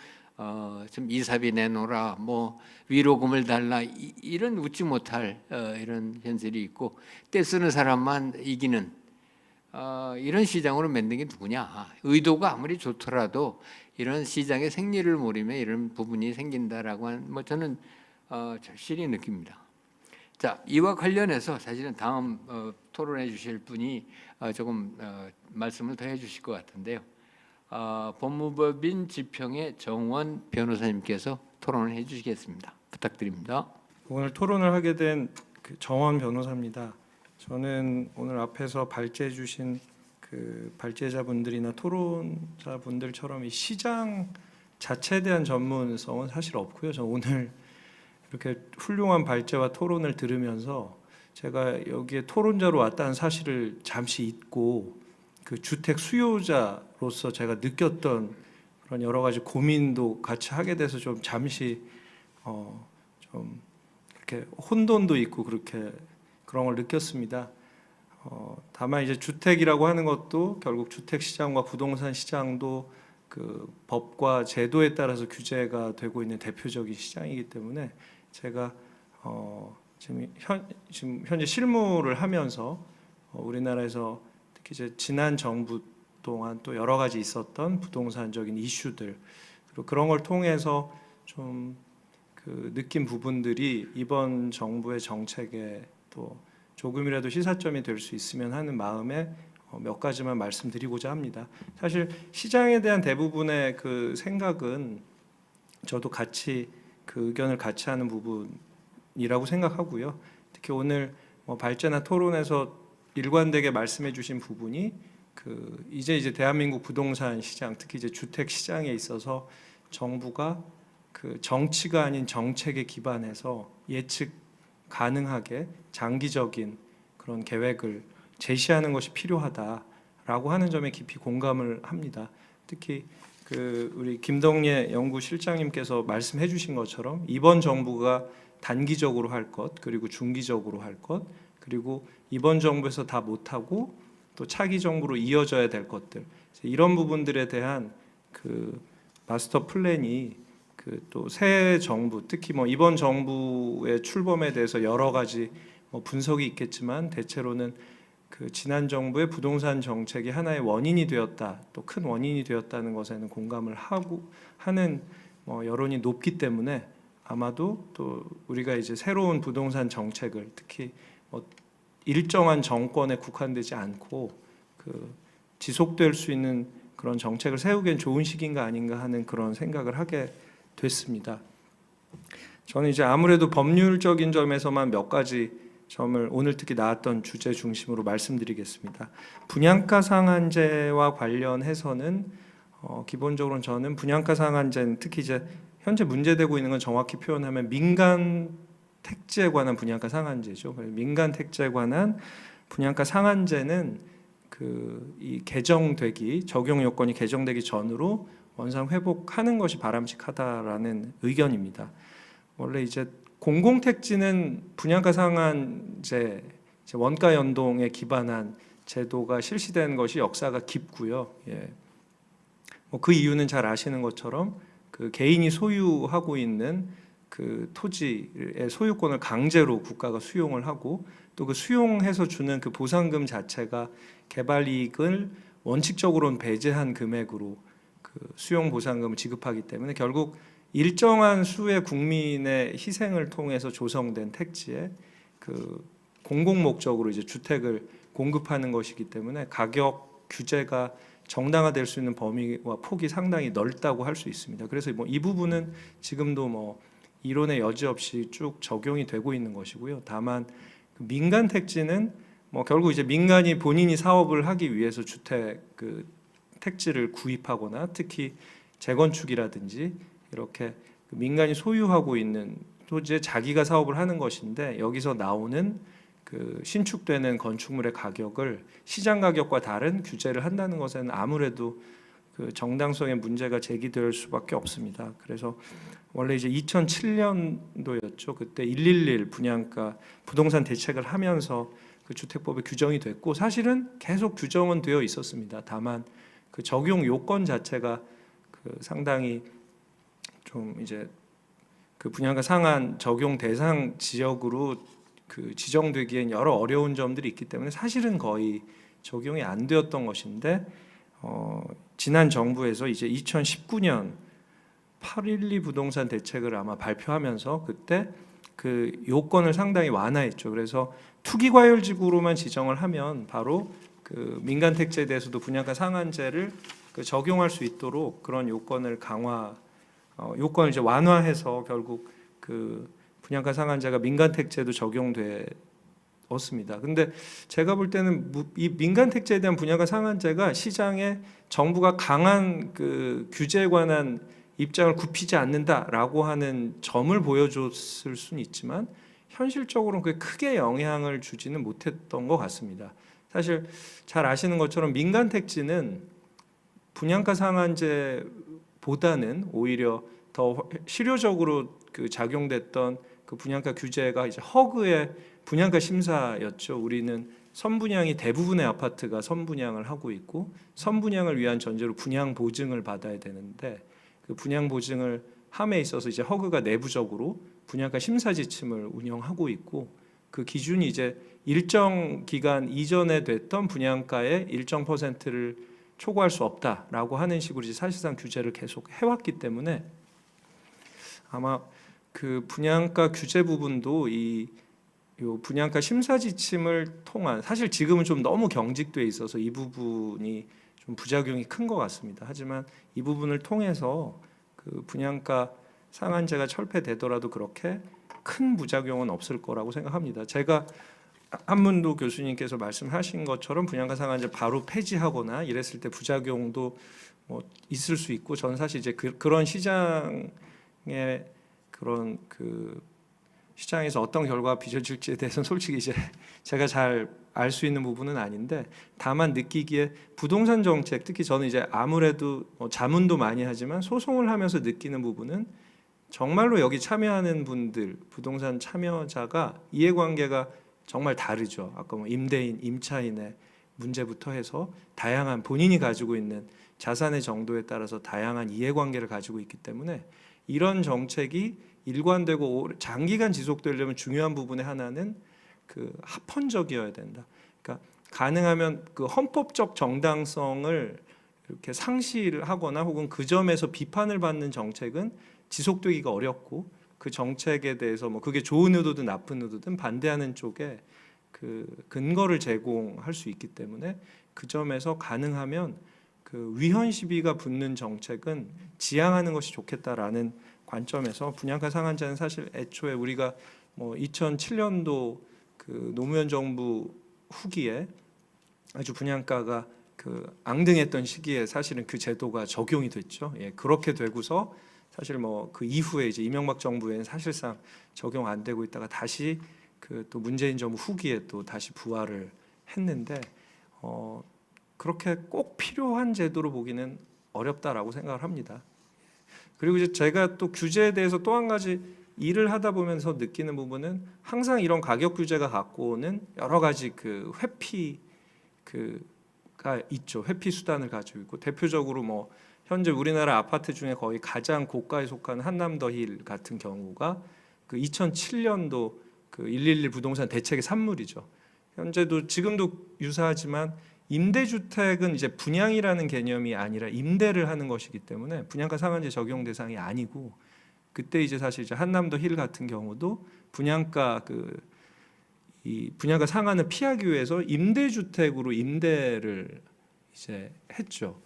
좀 이사비 내놓으라, 뭐 위로금을 달라 이런 웃지 못할 이런 현실이 있고 떼 쓰는 사람만 이기는 이런 시장으로 만든 게 누구냐? 의도가 아무리 좋더라도 이런 시장의 생리를 모르면 이런 부분이 생긴다라고 하는 뭐 저는 절실히 느낍니다. 자, 이와 관련해서 사실은 다음 토론해 주실 분이 조금 말씀을 더 해주실 것 같은데요. 법무법인 지평의 정원 변호사님께서 토론을 해주시겠습니다. 부탁드립니다. 오늘 토론을 하게 된 그 정원 변호사입니다. 저는 오늘 앞에서 발제해 주신 그 발제자분들이나 토론자분들처럼 이 시장 자체에 대한 전문성은 사실 없고요. 저 오늘 이렇게 훌륭한 발제와 토론을 들으면서 제가 여기에 토론자로 왔다는 사실을 잠시 잊고 그 주택 수요자로서 제가 느꼈던 그런 여러 가지 고민도 같이 하게 돼서 좀 잠시 좀 이렇게 혼돈도 있고 그렇게 그런 걸 느꼈습니다. 다만 이제 주택이라고 하는 것도 결국 주택 시장과 부동산 시장도 그 법과 제도에 따라서 규제가 되고 있는 대표적인 시장이기 때문에 제가 지금 현재 실무를 하면서 우리나라에서 특히 이제 지난 정부 동안 또 여러 가지 있었던 부동산적인 이슈들 그리고 그런 걸 통해서 좀 그 느낀 부분들이 이번 정부의 정책에 또 조금이라도 시사점이 될 수 있으면 하는 마음에 몇 가지만 말씀드리고자 합니다. 사실 시장에 대한 대부분의 그 생각은 저도 같이 그 의견을 같이 하는 부분이라고 생각하고요. 특히 오늘 발제나 토론에서 일관되게 말씀해 주신 부분이 그 이제 대한민국 부동산 시장 특히 이제 주택 시장에 있어서 정부가 그 정치가 아닌 정책에 기반해서 예측 가능하게 장기적인 그런 계획을 제시하는 것이 필요하다라고 하는 점에 깊이 공감을 합니다. 특히 그 우리 김덕예 연구실장님께서 말씀해 주신 것처럼 이번 정부가 단기적으로 할 것, 그리고 중기적으로 할 것, 그리고 이번 정부에서 다 못하고 또 차기 정부로 이어져야 될 것들, 이런 부분들에 대한 그 마스터 플랜이 그 또 새 정부, 특히 뭐 이번 정부의 출범에 대해서 여러 가지 뭐 분석이 있겠지만 대체로는 그 지난 정부의 부동산 정책이 하나의 원인이 되었다, 또 큰 원인이 되었다는 것에는 공감을 하는 뭐 여론이 높기 때문에 아마도 또 우리가 이제 새로운 부동산 정책을 특히 뭐 일정한 정권에 국한되지 않고 그 지속될 수 있는 그런 정책을 세우기엔 좋은 시기인가 아닌가 하는 그런 생각을 하게 됐습니다. 저는 이제 아무래도 법률적인 점에서만 몇 가지 점을 오늘 특히 나왔던 주제 중심으로 말씀드리겠습니다. 분양가 상한제와 관련해서는 기본적으로 저는 분양가 상한제는 특히 이제 현재 문제되고 있는 건 정확히 표현하면 민간 택지에 관한 분양가 상한제죠. 민간 택지에 관한 분양가 상한제는 이 개정되기, 적용 요건이 개정되기 전으로 원상 회복하는 것이 바람직하다라는 의견입니다. 원래 이제 공공택지는 분양가 상한제, 원가 연동에 기반한 제도가 실시된 것이 역사가 깊고요. 예. 뭐 그 이유는 잘 아시는 것처럼 그 개인이 소유하고 있는 그 토지의 소유권을 강제로 국가가 수용을 하고 또 그 수용해서 주는 그 보상금 자체가 개발 이익을 원칙적으로는 배제한 금액으로 그 수용 보상금을 지급하기 때문에 결국 일정한 수의 국민의 희생을 통해서 조성된 택지에 그 공공 목적으로 이제 주택을 공급하는 것이기 때문에 가격 규제가 정당화될 수 있는 범위와 폭이 상당히 넓다고 할 수 있습니다. 그래서 뭐 이 부분은 지금도 뭐 이론의 여지 없이 쭉 적용이 되고 있는 것이고요. 다만 민간 택지는 뭐 결국 이제 민간이 본인이 사업을 하기 위해서 주택 그 택지를 구입하거나 특히 재건축이라든지 이렇게 민간이 소유하고 있는 토지에 자기가 사업을 하는 것인데 여기서 나오는 그 신축되는 건축물의 가격을 시장 가격과 다른 규제를 한다는 것에는 아무래도 그 정당성의 문제가 제기될 수밖에 없습니다. 그래서 원래 이제 2007년도였죠. 그때 111 분양가 부동산 대책을 하면서 그 주택법에 규정이 됐고 사실은 계속 규정은 되어 있었습니다. 다만 그 적용 요건 자체가 그 상당히 좀 이제 그 분양가 상한 적용 대상 지역으로 그 지정되기엔 여러 어려운 점들이 있기 때문에 사실은 거의 적용이 안 되었던 것인데 지난 정부에서 이제 2019년 8.12 부동산 대책을 아마 발표하면서 그때 그 요건을 상당히 완화했죠. 그래서 투기 과열지구로만 지정을 하면 바로 그 민간 택지에 대해서도 분양가 상한제를 그 적용할 수 있도록 그런 요건을 요건을 이제 완화해서 결국 그 분양가 상한제가 민간 택지에도 적용되었습니다. 근데 제가 볼 때는 이 민간 택지에 대한 분양가 상한제가 시장에 정부가 강한 그 규제에 관한 입장을 굽히지 않는다라고 하는 점을 보여줬을 수는 있지만 현실적으로는 그게 크게 영향을 주지는 못했던 것 같습니다. 사실 잘 아시는 것처럼 민간 택지는 분양가 상한제보다는 오히려 더 실효적으로 그 작용됐던 그 분양가 규제가 이제 허그의 분양가 심사였죠. 우리는 선분양이 대부분의 아파트가 선분양을 하고 있고 선분양을 위한 전제로 분양 보증을 받아야 되는데 그 분양 보증을 함에 있어서 이제 허그가 내부적으로 분양가 심사 지침을 운영하고 있고 그 기준이 이제 일정 기간 이전에 됐던 분양가의 일정 %를 초과할 수 없다라고 하는 식으로 이제 사실상 규제를 계속 해왔기 때문에 아마 그 분양가 규제 부분도 요 분양가 심사 지침을 통한 사실 지금은 좀 너무 경직돼 있어서 이 부분이 좀 부작용이 큰 것 같습니다. 하지만 이 부분을 통해서 그 분양가 상한제가 철폐되더라도 그렇게 큰 부작용은 없을 거라고 생각합니다. 제가 한문도 교수님께서 말씀하신 것처럼 분양가 상한제 바로 폐지하거나 이랬을 때 부작용도 뭐 있을 수 있고 저는 사실 이제 그런 시장의 그런 그 시장에서 어떤 결과가 빚어질지에 대해서는 솔직히 이제 제가 잘 알 수 있는 부분은 아닌데, 다만 느끼기에 부동산 정책, 특히 저는 이제 아무래도 자문도 많이 하지만 소송을 하면서 느끼는 부분은 정말로 여기 참여하는 분들, 부동산 참여자가 이해관계가 정말 다르죠. 아까 뭐 임대인, 임차인의 문제부터 해서 다양한 본인이 가지고 있는 자산의 정도에 따라서 다양한 이해관계를 가지고 있기 때문에 이런 정책이 일관되고 장기간 지속되려면 중요한 부분의 하나는 그 합헌적이어야 된다. 그러니까 가능하면 그 헌법적 정당성을 이렇게 상실을 하거나 혹은 그 점에서 비판을 받는 정책은 지속되기가 어렵고, 그 정책에 대해서 뭐 그게 좋은 의도든 나쁜 의도든 반대하는 쪽에 그 근거를 제공할 수 있기 때문에 그 점에서 가능하면 그 위헌 시비가 붙는 정책은 지양하는 것이 좋겠다라는 관점에서 분양가 상한제는 사실 애초에 우리가 뭐 2007년도 그 노무현 정부 후기에 아주 분양가가 그 앙등했던 시기에 사실은 그 제도가 적용이 됐죠. 예, 그렇게 되고서 사실 뭐 그 이후에 이제 이명박 정부에는 사실상 적용 안 되고 있다가 다시 그 또 문재인 정부 후기에 또 다시 부활을 했는데 그렇게 꼭 필요한 제도로 보기는 어렵다라고 생각을 합니다. 그리고 이제 제가 또 규제에 대해서 또 한 가지 일을 하다 보면서 느끼는 부분은 항상 이런 가격 규제가 갖고 오는 여러 가지 그 회피 가 있죠. 회피 수단을 가지고 있고, 대표적으로 뭐 현재 우리나라 아파트 중에 거의 가장 고가에 속하는 한남더 힐 같은 경우가 그 2007년도 그 111 부동산 대책의 산물이죠. 현재도 지금도 유사하지만 임대주택은 이제 분양이라는 개념이 아니라 임대를 하는 것이기 때문에 분양가 상한제 적용 대상이 아니고, 그때 이제 사실 이제 한남더 힐 같은 경우도 분양가 이 분양가 상한을 피하기 위해서 임대주택으로 임대를 이제 했죠.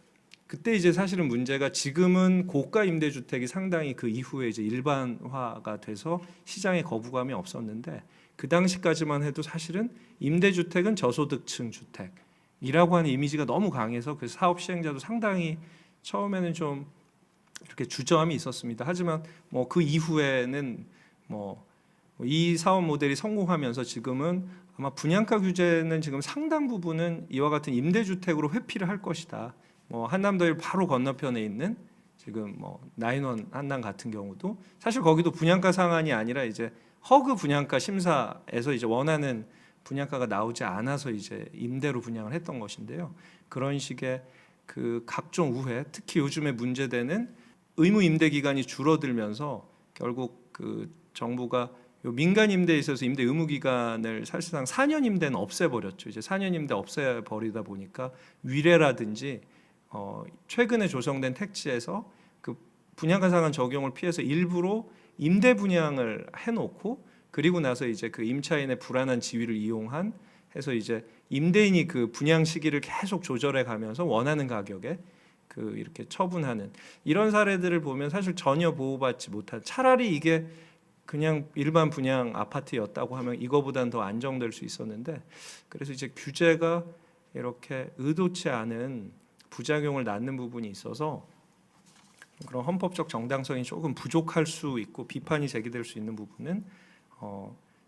그때 이제 사실은 문제가, 지금은 고가 임대주택이 상당히 그 이후에 이제 일반화가 돼서 시장에 거부감이 없었는데, 그 당시까지만 해도 사실은 임대주택은 저소득층 주택이라고 하는 이미지가 너무 강해서 그 사업 시행자도 상당히 처음에는 좀 이렇게 주저함이 있었습니다. 하지만 뭐 그 이후에는 뭐 이 사업 모델이 성공하면서 지금은 아마 분양가 규제는 지금 상당 부분은 이와 같은 임대주택으로 회피를 할 것이다. 뭐 한남더힐 바로 건너편에 있는 지금 뭐 나인원 한남 같은 경우도 사실 거기도 분양가 상한이 아니라 이제 허그 분양가 심사에서 이제 원하는 분양가가 나오지 않아서 이제 임대로 분양을 했던 것인데요. 그런 식의 그 각종 우회, 특히 요즘에 문제되는 의무 임대 기간이 줄어들면서 결국 그 정부가 민간 임대에 있어서 임대 의무 기간을 사실상 4년 임대는 없애버렸죠. 이제 4년 임대 없애버리다 보니까 위례라든지 최근에 조성된 택지에서 그 분양가 상한 적용을 피해서 일부러 임대 분양을 해놓고, 그리고 나서 이제 그 임차인의 불안한 지위를 이용한 해서 이제 임대인이 그 분양 시기를 계속 조절해 가면서 원하는 가격에 그 이렇게 처분하는 이런 사례들을 보면 사실 전혀 보호받지 못한, 차라리 이게 그냥 일반 분양 아파트였다고 하면 이거보다는 더 안정될 수 있었는데, 그래서 이제 규제가 이렇게 의도치 않은 부작용을 낳는 부분이 있어서 그런 헌법적 정당성이 조금 부족할 수 있고 비판이 제기될 수 있는 부분은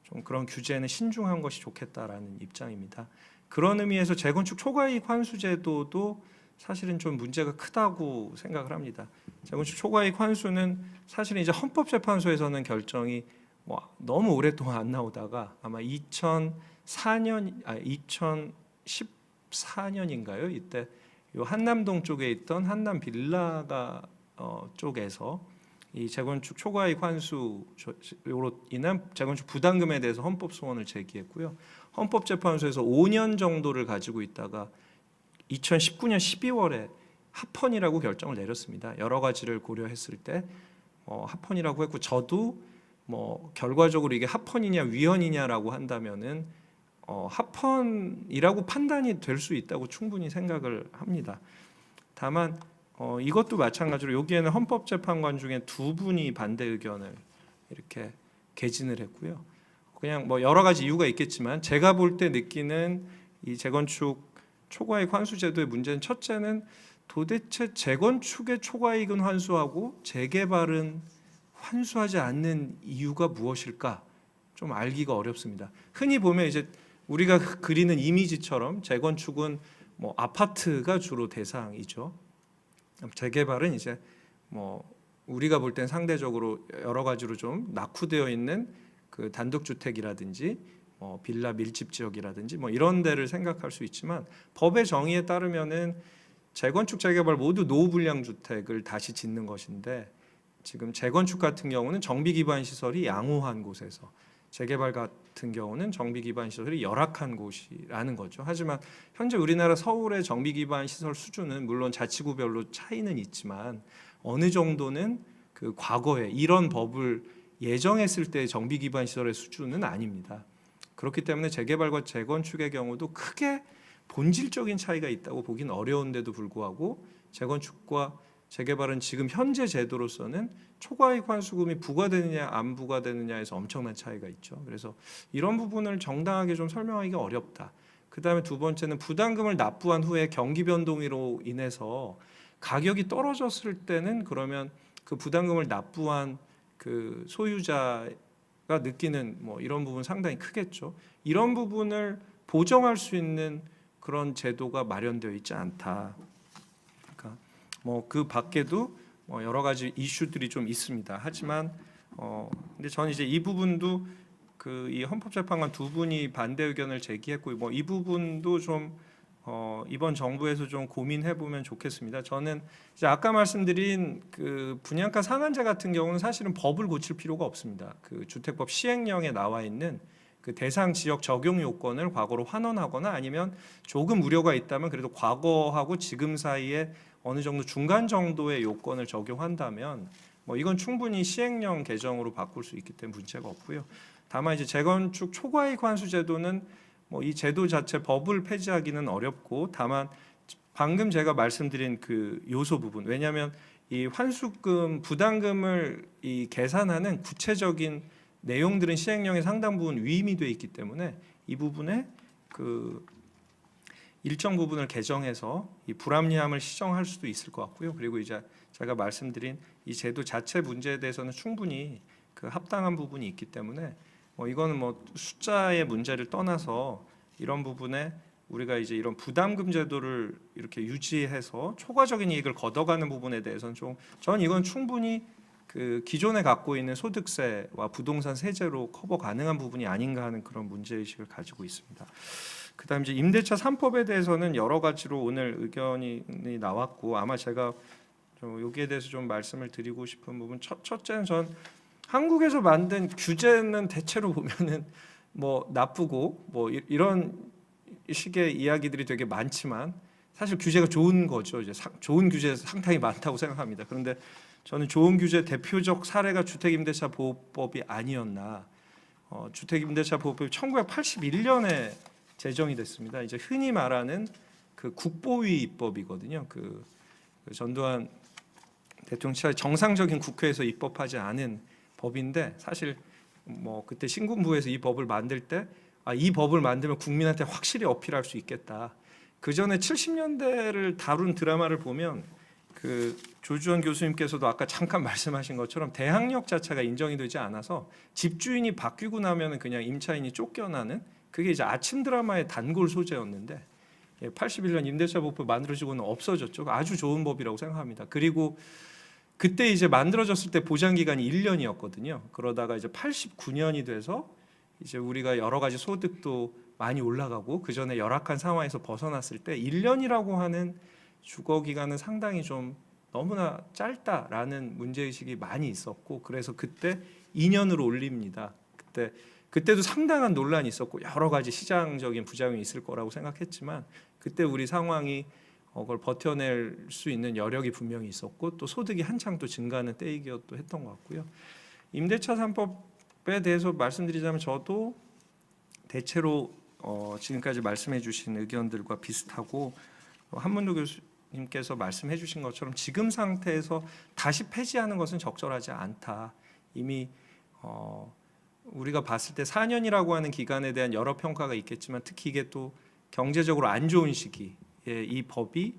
좀 그런 규제는 신중한 것이 좋겠다라는 입장입니다. 그런 의미에서 재건축 초과이익 환수제도도 사실은 좀 문제가 크다고 생각을 합니다. 재건축 초과이익 환수는 사실은 이제 헌법재판소에서는 결정이 뭐 너무 오랫동안 안 나오다가 아마 2014년인가요? 이때 요 한남동 쪽에 있던 한남 빌라가 쪽에서 이 재건축 초과이익 환수로 인한 재건축 부담금에 대해서 헌법 소원을 제기했고요. 헌법재판소에서 5년 정도를 가지고 있다가 2019년 12월에 합헌이라고 결정을 내렸습니다. 여러 가지를 고려했을 때 합헌이라고 했고, 저도 뭐 결과적으로 이게 합헌이냐 위헌이냐라고 한다면은 합헌이라고 판단이 될 수 있다고 충분히 생각을 합니다. 다만 이것도 마찬가지로 여기에는 헌법재판관 중에 2분이 반대 의견을 이렇게 개진을 했고요. 그냥 뭐 여러 가지 이유가 있겠지만 제가 볼 때 느끼는 이 재건축 초과이익 환수제도의 문제는, 첫째는 도대체 재건축의 초과이익은 환수하고 재개발은 환수하지 않는 이유가 무엇일까? 좀 알기가 어렵습니다. 흔히 보면 이제 우리가 그리는 이미지처럼 재건축은 뭐 아파트가 주로 대상이죠. 재개발은 이제 뭐 우리가 볼 땐 상대적으로 여러 가지로 좀 낙후되어 있는 그 단독주택이라든지 빌라 밀집 지역이라든지 뭐 이런 데를 생각할 수 있지만 법의 정의에 따르면은 재건축 재개발 모두 노후 불량 주택을 다시 짓는 것인데 지금 재건축 같은 경우는 정비 기반 시설이 양호한 곳에서 재개발 같은 경우는 정비 기반 시설이 열악한 곳이라는 거죠. 하지만 현재 우리나라 서울의 정비 기반 시설 수준은 물론 자치구별로 차이는 있지만 어느 정도는 그 과거에 이런 법을 예정했을 때 정비 기반 시설의 수준은 아닙니다. 그렇기 때문에 재개발과 재건축의 경우도 크게 본질적인 차이가 있다고 보기는 어려운데도 불구하고 재건축과 재개발은 지금 현재 제도로서는 초과이익 환수금이 부과되느냐 안 부과되느냐에서 엄청난 차이가 있죠. 그래서 이런 부분을 정당하게 좀 설명하기가 어렵다. 그다음에 두 번째는 부담금을 납부한 후에 경기 변동으로 인해서 가격이 떨어졌을 때는 그러면 그 부담금을 납부한 그 소유자가 느끼는 뭐 이런 부분 상당히 크겠죠. 이런 부분을 보정할 수 있는 그런 제도가 마련되어 있지 않다. 그러니까 뭐 그 밖에도 뭐 여러 가지 이슈들이 좀 있습니다. 하지만 근데 저는 이제 이 부분도 그 이 헌법재판관 두 분이 반대 의견을 제기했고 뭐 이 부분도 좀 이번 정부에서 좀 고민해 보면 좋겠습니다. 저는 이제 아까 말씀드린 그 분양가 상한제 같은 경우는 사실은 법을 고칠 필요가 없습니다. 그 주택법 시행령에 나와 있는 그 대상 지역 적용 요건을 과거로 환원하거나 아니면 조금 우려가 있다면 그래도 과거하고 지금 사이에 어느 정도 중간 정도의 요건을 적용한다면 뭐 이건 충분히 시행령 개정으로 바꿀 수 있기 때문에 문제가 없고요. 다만 이제 재건축 초과이익 환수 제도는 뭐 이 제도 자체 법을 폐지하기는 어렵고 다만 방금 제가 말씀드린 그 요소 부분 왜냐하면 이 환수금 부담금을 이 계산하는 구체적인 내용들은 시행령의 상당 부분 위임이 돼 있기 때문에 이 부분에 그 일정 부분을 개정해서 이 불합리함을 시정할 수도 있을 것 같고요. 그리고 이제 제가 말씀드린 이 제도 자체 문제에 대해서는 충분히 그 합당한 부분이 있기 때문에 뭐 이거는 뭐 숫자의 문제를 떠나서 이런 부분에 우리가 이제 이런 부담금 제도를 이렇게 유지해서 초과적인 이익을 걷어가는 부분에 대해서는 좀 저는 이건 충분히 그 기존에 갖고 있는 소득세와 부동산 세제로 커버 가능한 부분이 아닌가 하는 그런 문제의식을 가지고 있습니다. 그다음 이제 임대차 3법에 대해서는 여러 가지로 오늘 의견이 나왔고 아마 제가 좀 여기에 대해서 좀 말씀을 드리고 싶은 부분 첫째는 전 한국에서 만든 규제는 대체로 보면은 뭐 나쁘고 뭐 이런 식의 이야기들이 되게 많지만 사실 규제가 좋은 거죠. 이제 좋은 규제 상당히 많다고 생각합니다. 그런데 저는 좋은 규제 대표적 사례가 주택임대차 보호법이 아니었나. 주택임대차 보호법이 1981년에 제정이 됐습니다. 이제 흔히 말하는 그 국보위 입법이거든요. 그 전두환 대통령 시절 정상적인 국회에서 입법하지 않은 법인데 사실 뭐 그때 신군부에서 이 법을 만들 때 이 법을 만들면 국민한테 확실히 어필할 수 있겠다. 그 전에 70년대를 다룬 드라마를 보면 그 조주원 교수님께서도 아까 잠깐 말씀하신 것처럼 대항력 자체가 인정이 되지 않아서 집주인이 바뀌고 나면은 그냥 임차인이 쫓겨나는 그게 이제 아침 드라마의 단골 소재였는데 81년 임대차 보호법 만들어지고는 없어졌죠. 아주 좋은 법이라고 생각합니다. 그리고 그때 이제 만들어졌을 때 보장 기간이 1년이었거든요. 그러다가 이제 89년이 돼서 이제 우리가 여러 가지 소득도 많이 올라가고 그 전에 열악한 상황에서 벗어났을 때 1년이라고 하는 주거 기간은 상당히 좀 너무나 짧다라는 문제의식이 많이 있었고 그래서 그때 2년으로 올립니다. 그때도 상당한 논란이 있었고 여러 가지 시장적인 부작용이 있을 거라고 생각했지만 그때 우리 상황이 그걸 버텨낼 수 있는 여력이 분명히 있었고 또 소득이 한창 또 증가하는 때이기도 했던 것 같고요. 임대차 3법에 대해서 말씀드리자면 저도 대체로 지금까지 말씀해 주신 의견들과 비슷하고 한문도 교수님께서 말씀해 주신 것처럼 지금 상태에서 다시 폐지하는 것은 적절하지 않다. 이미 우리가 봤을 때 4년이라고 하는 기간에 대한 여러 평가가 있겠지만 특히 이게 또 경제적으로 안 좋은 시기에 이 법이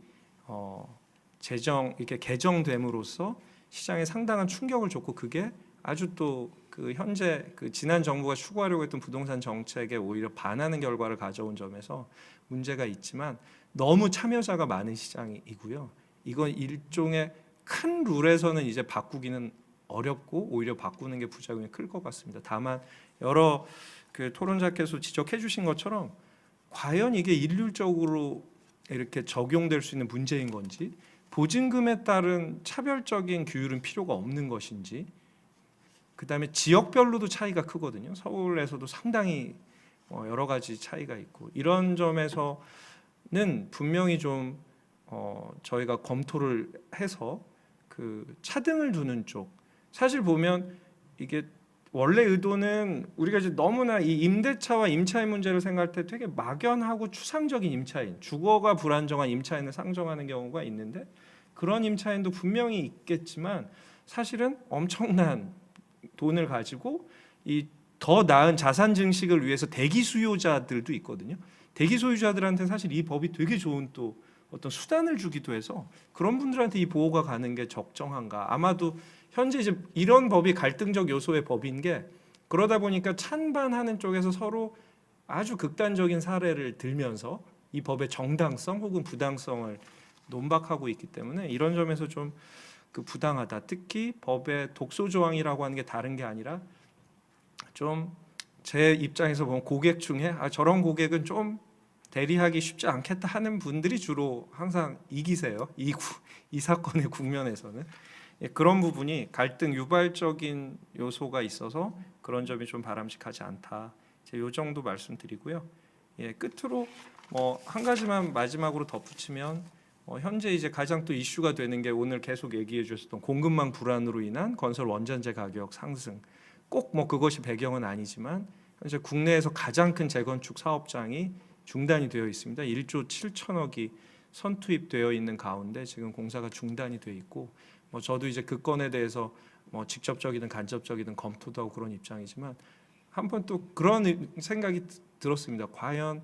이렇게 개정됨으로써 시장에 상당한 충격을 줬고 그게 아주 또 그 현재 그 지난 정부가 추구하려고 했던 부동산 정책에 오히려 반하는 결과를 가져온 점에서 문제가 있지만 너무 참여자가 많은 시장이고요. 이건 일종의 큰 룰에서는 이제 바꾸기는 어렵고 오히려 바꾸는 게 부작용이 클 것 같습니다. 다만 여러 그 토론자께서 지적해 주신 것처럼 과연 이게 일률적으로 이렇게 적용될 수 있는 문제인 건지, 보증금에 따른 차별적인 규율은 필요가 없는 것인지, 그다음에 지역별로도 차이가 크거든요. 서울에서도 상당히 여러 가지 차이가 있고, 이런 점에서는 분명히 좀 저희가 검토를 해서 그 차등을 두는 쪽, 사실 보면 이게 원래 의도는 우리가 이제 너무나 이 임대차와 임차인 문제를 생각할 때 되게 막연하고 추상적인 임차인, 주거가 불안정한 임차인을 상정하는 경우가 있는데, 그런 임차인도 분명히 있겠지만 사실은 엄청난 돈을 가지고 이 더 나은 자산 증식을 위해서 대기 수요자들도 있거든요. 대기 소유자들한테 사실 이 법이 되게 좋은 또 어떤 수단을 주기도 해서 그런 분들한테 이 보호가 가는 게 적정한가. 아마도 현재 이제 이런 법이 갈등적 요소의 법인 게, 그러다 보니까 찬반하는 쪽에서 서로 아주 극단적인 사례를 들면서 이 법의 정당성 혹은 부당성을 논박하고 있기 때문에 이런 점에서 좀 그 부당하다. 특히 법의 독소 조항이라고 하는 게 다른 게 아니라 좀 제 입장에서 보면 고객 중에 저런 고객은 좀 대리하기 쉽지 않겠다 하는 분들이 주로 항상 이기세요. 이 사건의 국면에서는 그런 부분이 갈등 유발적인 요소가 있어서 그런 점이 좀 바람직하지 않다. 이 정도 말씀드리고요. 끝으로 한 가지만 마지막으로 덧붙이면, 현재 이제 가장 또 이슈가 되는 게 오늘 계속 얘기해 주셨던 공급망 불안으로 인한 건설 원자재 가격 상승. 꼭 그것이 배경은 아니지만 현재 국내에서 가장 큰 재건축 사업장이 중단이 되어 있습니다. 1조 7천억이 선투입되어 있는 가운데 지금 공사가 중단이 되어 있고, 저도 이제 그 건에 대해서 직접적이든 간접적이든 검토도 하고 그런 입장이지만, 한번 또 그런 생각이 들었습니다. 과연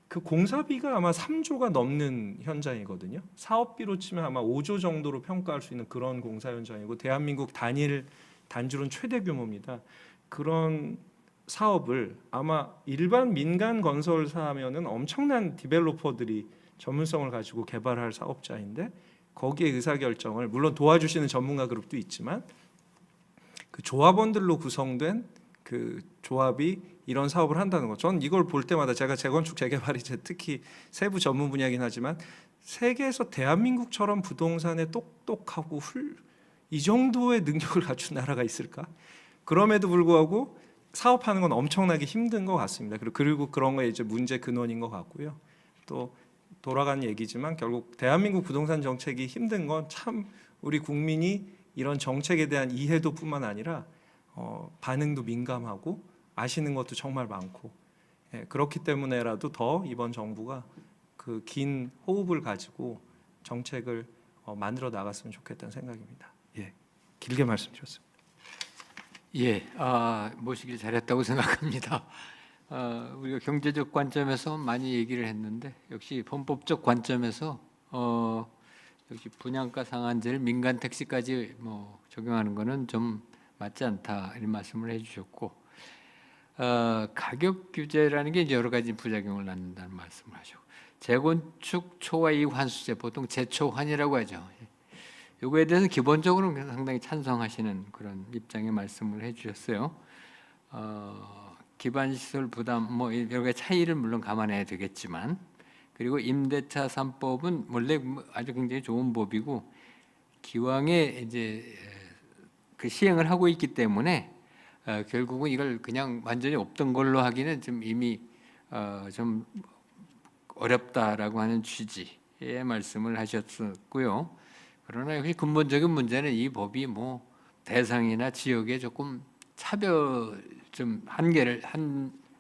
그 공사비가 아마 3조가 넘는 현장이거든요. 사업비로 치면 아마 5조 정도로 평가할 수 있는 그런 공사 현장이고, 대한민국 단지로는 최대 규모입니다. 그런 사업을 아마 일반 민간 건설사면은 엄청난 디벨로퍼들이 전문성을 가지고 개발할 사업자인데, 거기에 의사결정을, 물론 도와주시는 전문가 그룹도 있지만 그 조합원들로 구성된 그 조합이 이런 사업을 한다는 거, 저는 이걸 볼 때마다, 제가 재건축 재개발이 특히 세부 전문 분야이긴 하지만 세계에서 대한민국처럼 부동산에 똑똑하고 이 정도의 능력을 갖춘 나라가 있을까? 그럼에도 불구하고 사업하는 건 엄청나게 힘든 것 같습니다. 그리고 그런 게 이제 문제 근원인 것 같고요. 또 돌아가는 얘기지만 결국 대한민국 부동산 정책이 힘든 건 참 우리 국민이 이런 정책에 대한 이해도뿐만 아니라 반응도 민감하고 아시는 것도 정말 많고, 그렇기 때문에라도 더 이번 정부가 그 긴 호흡을 가지고 정책을 만들어 나갔으면 좋겠다는 생각입니다. 길게 말씀드렸습니다. 모시길 잘했다고 생각합니다. 우리가 경제적 관점에서 많이 얘기를 했는데, 역시 헌법적 관점에서 역시 분양가 상한제를 민간 택시까지 적용하는 것은 좀 맞지 않다, 이런 말씀을 해주셨고, 가격 규제라는 게 이제 여러 가지 부작용을 낳는다는 말씀을 하셨고, 재건축 초과이익 환수제, 보통 재초환이라고 하죠. 요거에 대해서 기본적으로 상당히 찬성하시는 그런 입장의 말씀을 해주셨어요. 기반시설 부담 여러 가지 차이를 물론 감안해야 되겠지만, 그리고 임대차 3법은 원래 아주 굉장히 좋은 법이고, 기왕에 이제 그 시행을 하고 있기 때문에 결국은 이걸 그냥 완전히 없던 걸로 하기는 좀 이미 좀 어렵다라고 하는 취지의 말씀을 하셨고요. 그러나 역시 근본적인 문제는 이 법이 대상이나 지역에 조금 차별 좀 한계를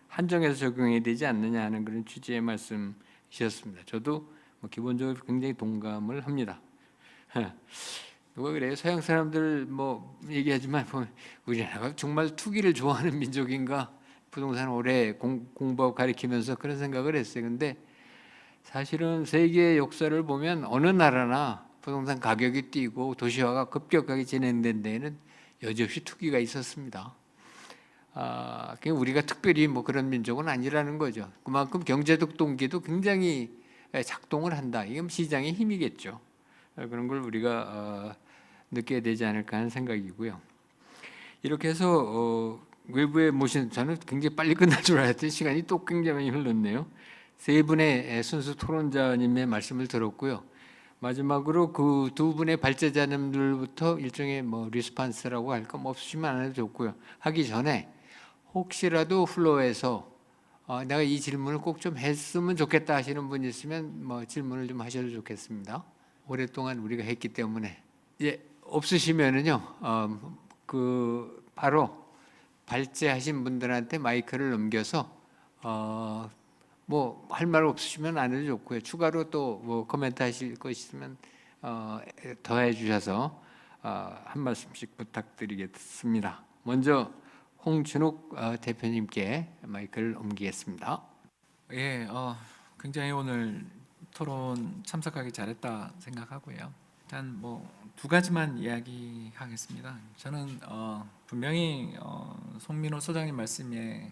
한정해서 적용해야 되지 않느냐 하는 그런 취지의 말씀이셨습니다. 저도 기본적으로 굉장히 동감을 합니다. 누가 그래요? 서양 사람들 얘기하지만 우리나라가 정말 투기를 좋아하는 민족인가? 부동산 오래 공부하고 가리키면서 그런 생각을 했어요. 근데 사실은 세계의 역사를 보면 어느 나라나 부동산 가격이 뛰고 도시화가 급격하게 진행된 데에는 여지없이 투기가 있었습니다. 그냥 우리가 특별히 뭐 그런 민족은 아니라는 거죠. 그만큼 경제적 동기도 굉장히 작동을 한다. 이건 시장의 힘이겠죠. 그런 걸 우리가 느껴야 되지 않을까 하는 생각이고요. 이렇게 해서 외부에 모신, 저는 굉장히 빨리 끝날 줄 알았더니 시간이 또 굉장히 흘렀네요. 세 분의 순수 토론자님의 말씀을 들었고요. 마지막으로 그 두 분의 발제자님들부터 일종의 뭐 리스판스라고 할까 뭐 없으시면 안 해도 좋고요. 하기 전에 혹시라도 플로어에서 내가 이 질문을 꼭 좀 했으면 좋겠다 하시는 분 있으면 뭐 질문을 좀 하셔도 좋겠습니다. 오랫동안 우리가 했기 때문에. 예, 없으시면은요, 그 바로 발제하신 분들한테 마이크를 넘겨서 뭐 할 말 없으시면 안 해도 좋고요. 추가로 또 뭐 코멘트 하실 거 있으면 더해 주셔서 한 말씀씩 부탁드리겠습니다. 먼저 홍준욱 대표님께 마이크를 옮기겠습니다. 예, 굉장히 오늘 토론 참석하기 잘했다 생각하고요. 일단 뭐 두 가지만 이야기하겠습니다. 저는 분명히 송민호 소장님 말씀에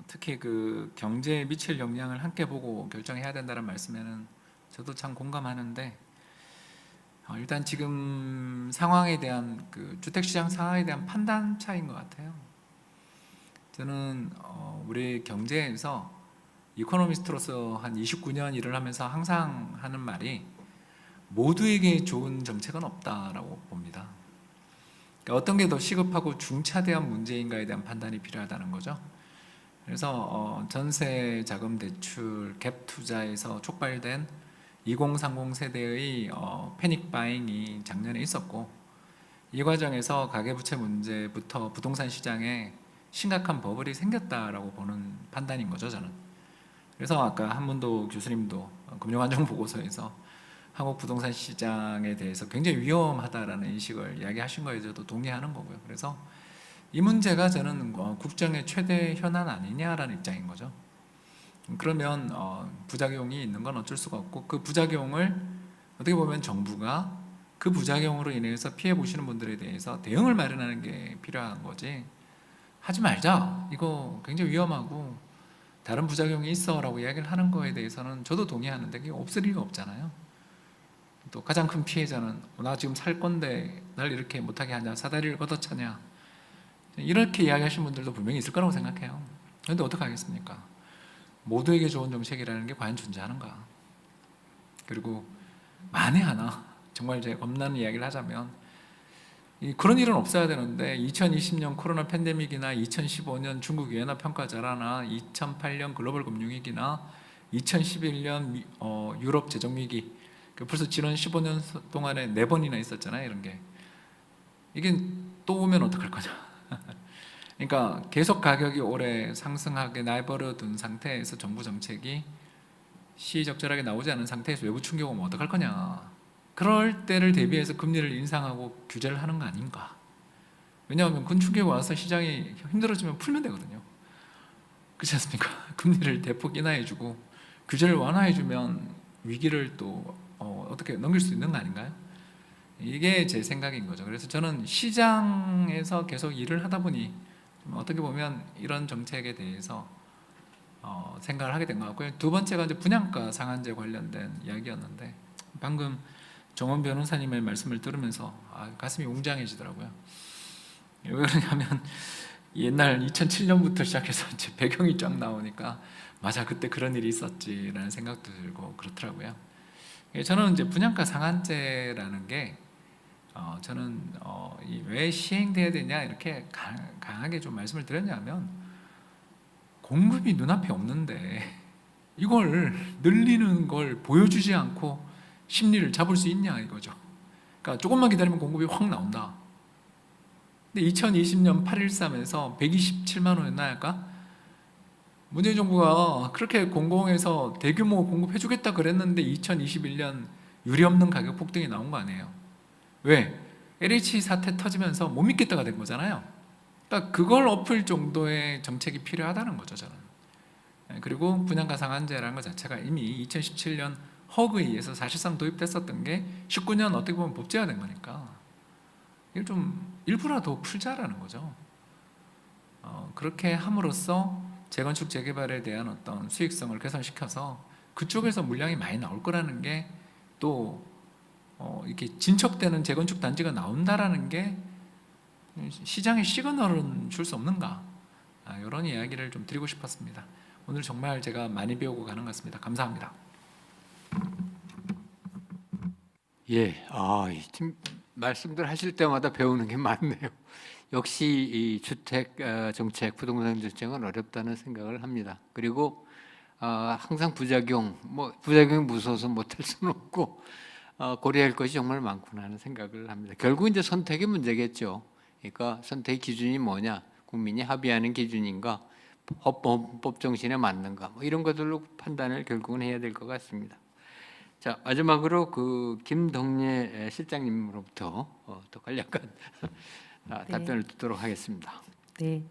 특히 그 경제에 미칠 영향을 함께 보고 결정해야 된다는 말씀에는 저도 참 공감하는데 일단 지금 상황에 대한 그 주택시장 상황에 대한 판단 차이인 것 같아요. 저는 우리 경제에서 이코노미스트로서 한 29년 일을 하면서 항상 하는 말이 모두에게 좋은 정책은 없다라고 봅니다. 그러니까 어떤 게 더 시급하고 중차대한 문제인가에 대한 판단이 필요하다는 거죠. 그래서 전세 자금 대출 갭 투자에서 촉발된 2030 세대의 패닉 바잉이 작년에 있었고, 이 과정에서 가계부채 문제부터 부동산 시장에 심각한 버블이 생겼다라고 보는 판단인 거죠, 저는. 그래서 아까 한문도 교수님도 금융안정보고서에서 한국 부동산 시장에 대해서 굉장히 위험하다라는 인식을 이야기하신 거에 저도 동의하는 거고요. 그래서 이 문제가 저는 국정의 최대 현안 아니냐라는 입장인 거죠. 그러면 부작용이 있는 건 어쩔 수가 없고, 그 부작용을 어떻게 보면 정부가 그 부작용으로 인해서 피해 보시는 분들에 대해서 대응을 마련하는 게 필요한 거지, 하지 말자, 이거 굉장히 위험하고 다른 부작용이 있어 라고 이야기를 하는 거에 대해서는 저도 동의하는데 그게 없을 리가 없잖아요. 또 가장 큰 피해자는 나 지금 살 건데 날 이렇게 못하게 하냐, 사다리를 걷어차냐, 이렇게 이야기하시는 분들도 분명히 있을 거라고 생각해요. 그런데 어떡하겠습니까? 모두에게 좋은 정책이라는 게 과연 존재하는가? 그리고 만에 하나 정말 제가 겁나는 이야기를 하자면, 그런 일은 없어야 되는데 2020년 코로나 팬데믹이나 2015년 중국 위안화 평가절하나 2008년 글로벌 금융위기나 2011년 유럽 재정위기, 벌써 지난 15년 동안에 4번이나 있었잖아요. 이런 게 이게 또 오면 어떡할 거냐. 그러니까 계속 가격이 올해 상승하게 내버려 둔 상태에서 정부 정책이 시의적절하게 나오지 않은 상태에서 외부 충격 오면 어떡할 거냐. 그럴 때를 대비해서 금리를 인상하고 규제를 하는 거 아닌가. 왜냐하면 그 충격이 와서 시장이 힘들어지면 풀면 되거든요. 그렇지 않습니까? 금리를 대폭 인하해주고 규제를 완화해주면 위기를 또 어떻게 넘길 수 있는 거 아닌가요? 이게 제 생각인 거죠. 그래서 저는 시장에서 계속 일을 하다 보니 어떻게 보면 이런 정책에 대해서 생각을 하게 된 것 같고요. 두 번째가 이제 분양가 상한제 관련된 이야기였는데, 방금 정원 변호사님의 말씀을 들으면서 가슴이 웅장해지더라고요. 왜 그러냐면 옛날 2007년부터 시작해서 이제 배경이 쫙 나오니까 맞아, 그때 그런 일이 있었지라는 생각도 들고 그렇더라고요. 저는 이제 분양가 상한제라는 게 저는 왜 시행돼야 되냐 이렇게 강하게 좀 말씀을 드렸냐면, 공급이 눈앞에 없는데 이걸 늘리는 걸 보여주지 않고 심리를 잡을 수 있냐 이거죠. 그러니까 조금만 기다리면 공급이 확 나온다. 근데 2020년 8.13에서 127만 원이었나 할까? 문재인 정부가 그렇게 공공에서 대규모 공급해주겠다 그랬는데 2021년 유례없는 가격 폭등이 나온 거 아니에요. 왜? LH 사태 터지면서 못 믿겠다가 된 거잖아요. 그러니까 그걸 엎을 정도의 정책이 필요하다는 거죠, 저는. 그리고 분양가 상한제라는 것 자체가 이미 2017년 허그에 의해서 사실상 도입됐었던 게 19년 어떻게 보면 법제화된 거니까 이걸 좀 일부라도 풀자라는 거죠. 그렇게 함으로써 재건축 재개발에 대한 어떤 수익성을 개선시켜서 그쪽에서 물량이 많이 나올 거라는 게 또 이렇게 진척되는 재건축 단지가 나온다라는 게 시장에 시그널은 줄 수 없는가, 이런 이야기를 좀 드리고 싶었습니다. 오늘 정말 제가 많이 배우고 가는 것 같습니다. 감사합니다. 예, 지금 말씀들 하실 때마다 배우는 게 많네요. 역시 이 주택 정책, 부동산 정책은 어렵다는 생각을 합니다. 그리고 항상 부작용이 무서워서 못할 수는 없고 고려할 것이 정말 많구나 하는 생각을 합니다. 결국 이제 선택의 문제겠죠. 그러니까 선택의 기준이 뭐냐, 국민이 합의하는 기준인가, 헌법 정신에 맞는가, 뭐 이런 것들로 판단을 결국은 해야 될 것 같습니다. 자, 마지막으로 그 김덕례 실장님으로부터 더 간략한 답변을 듣도록 하겠습니다. 네,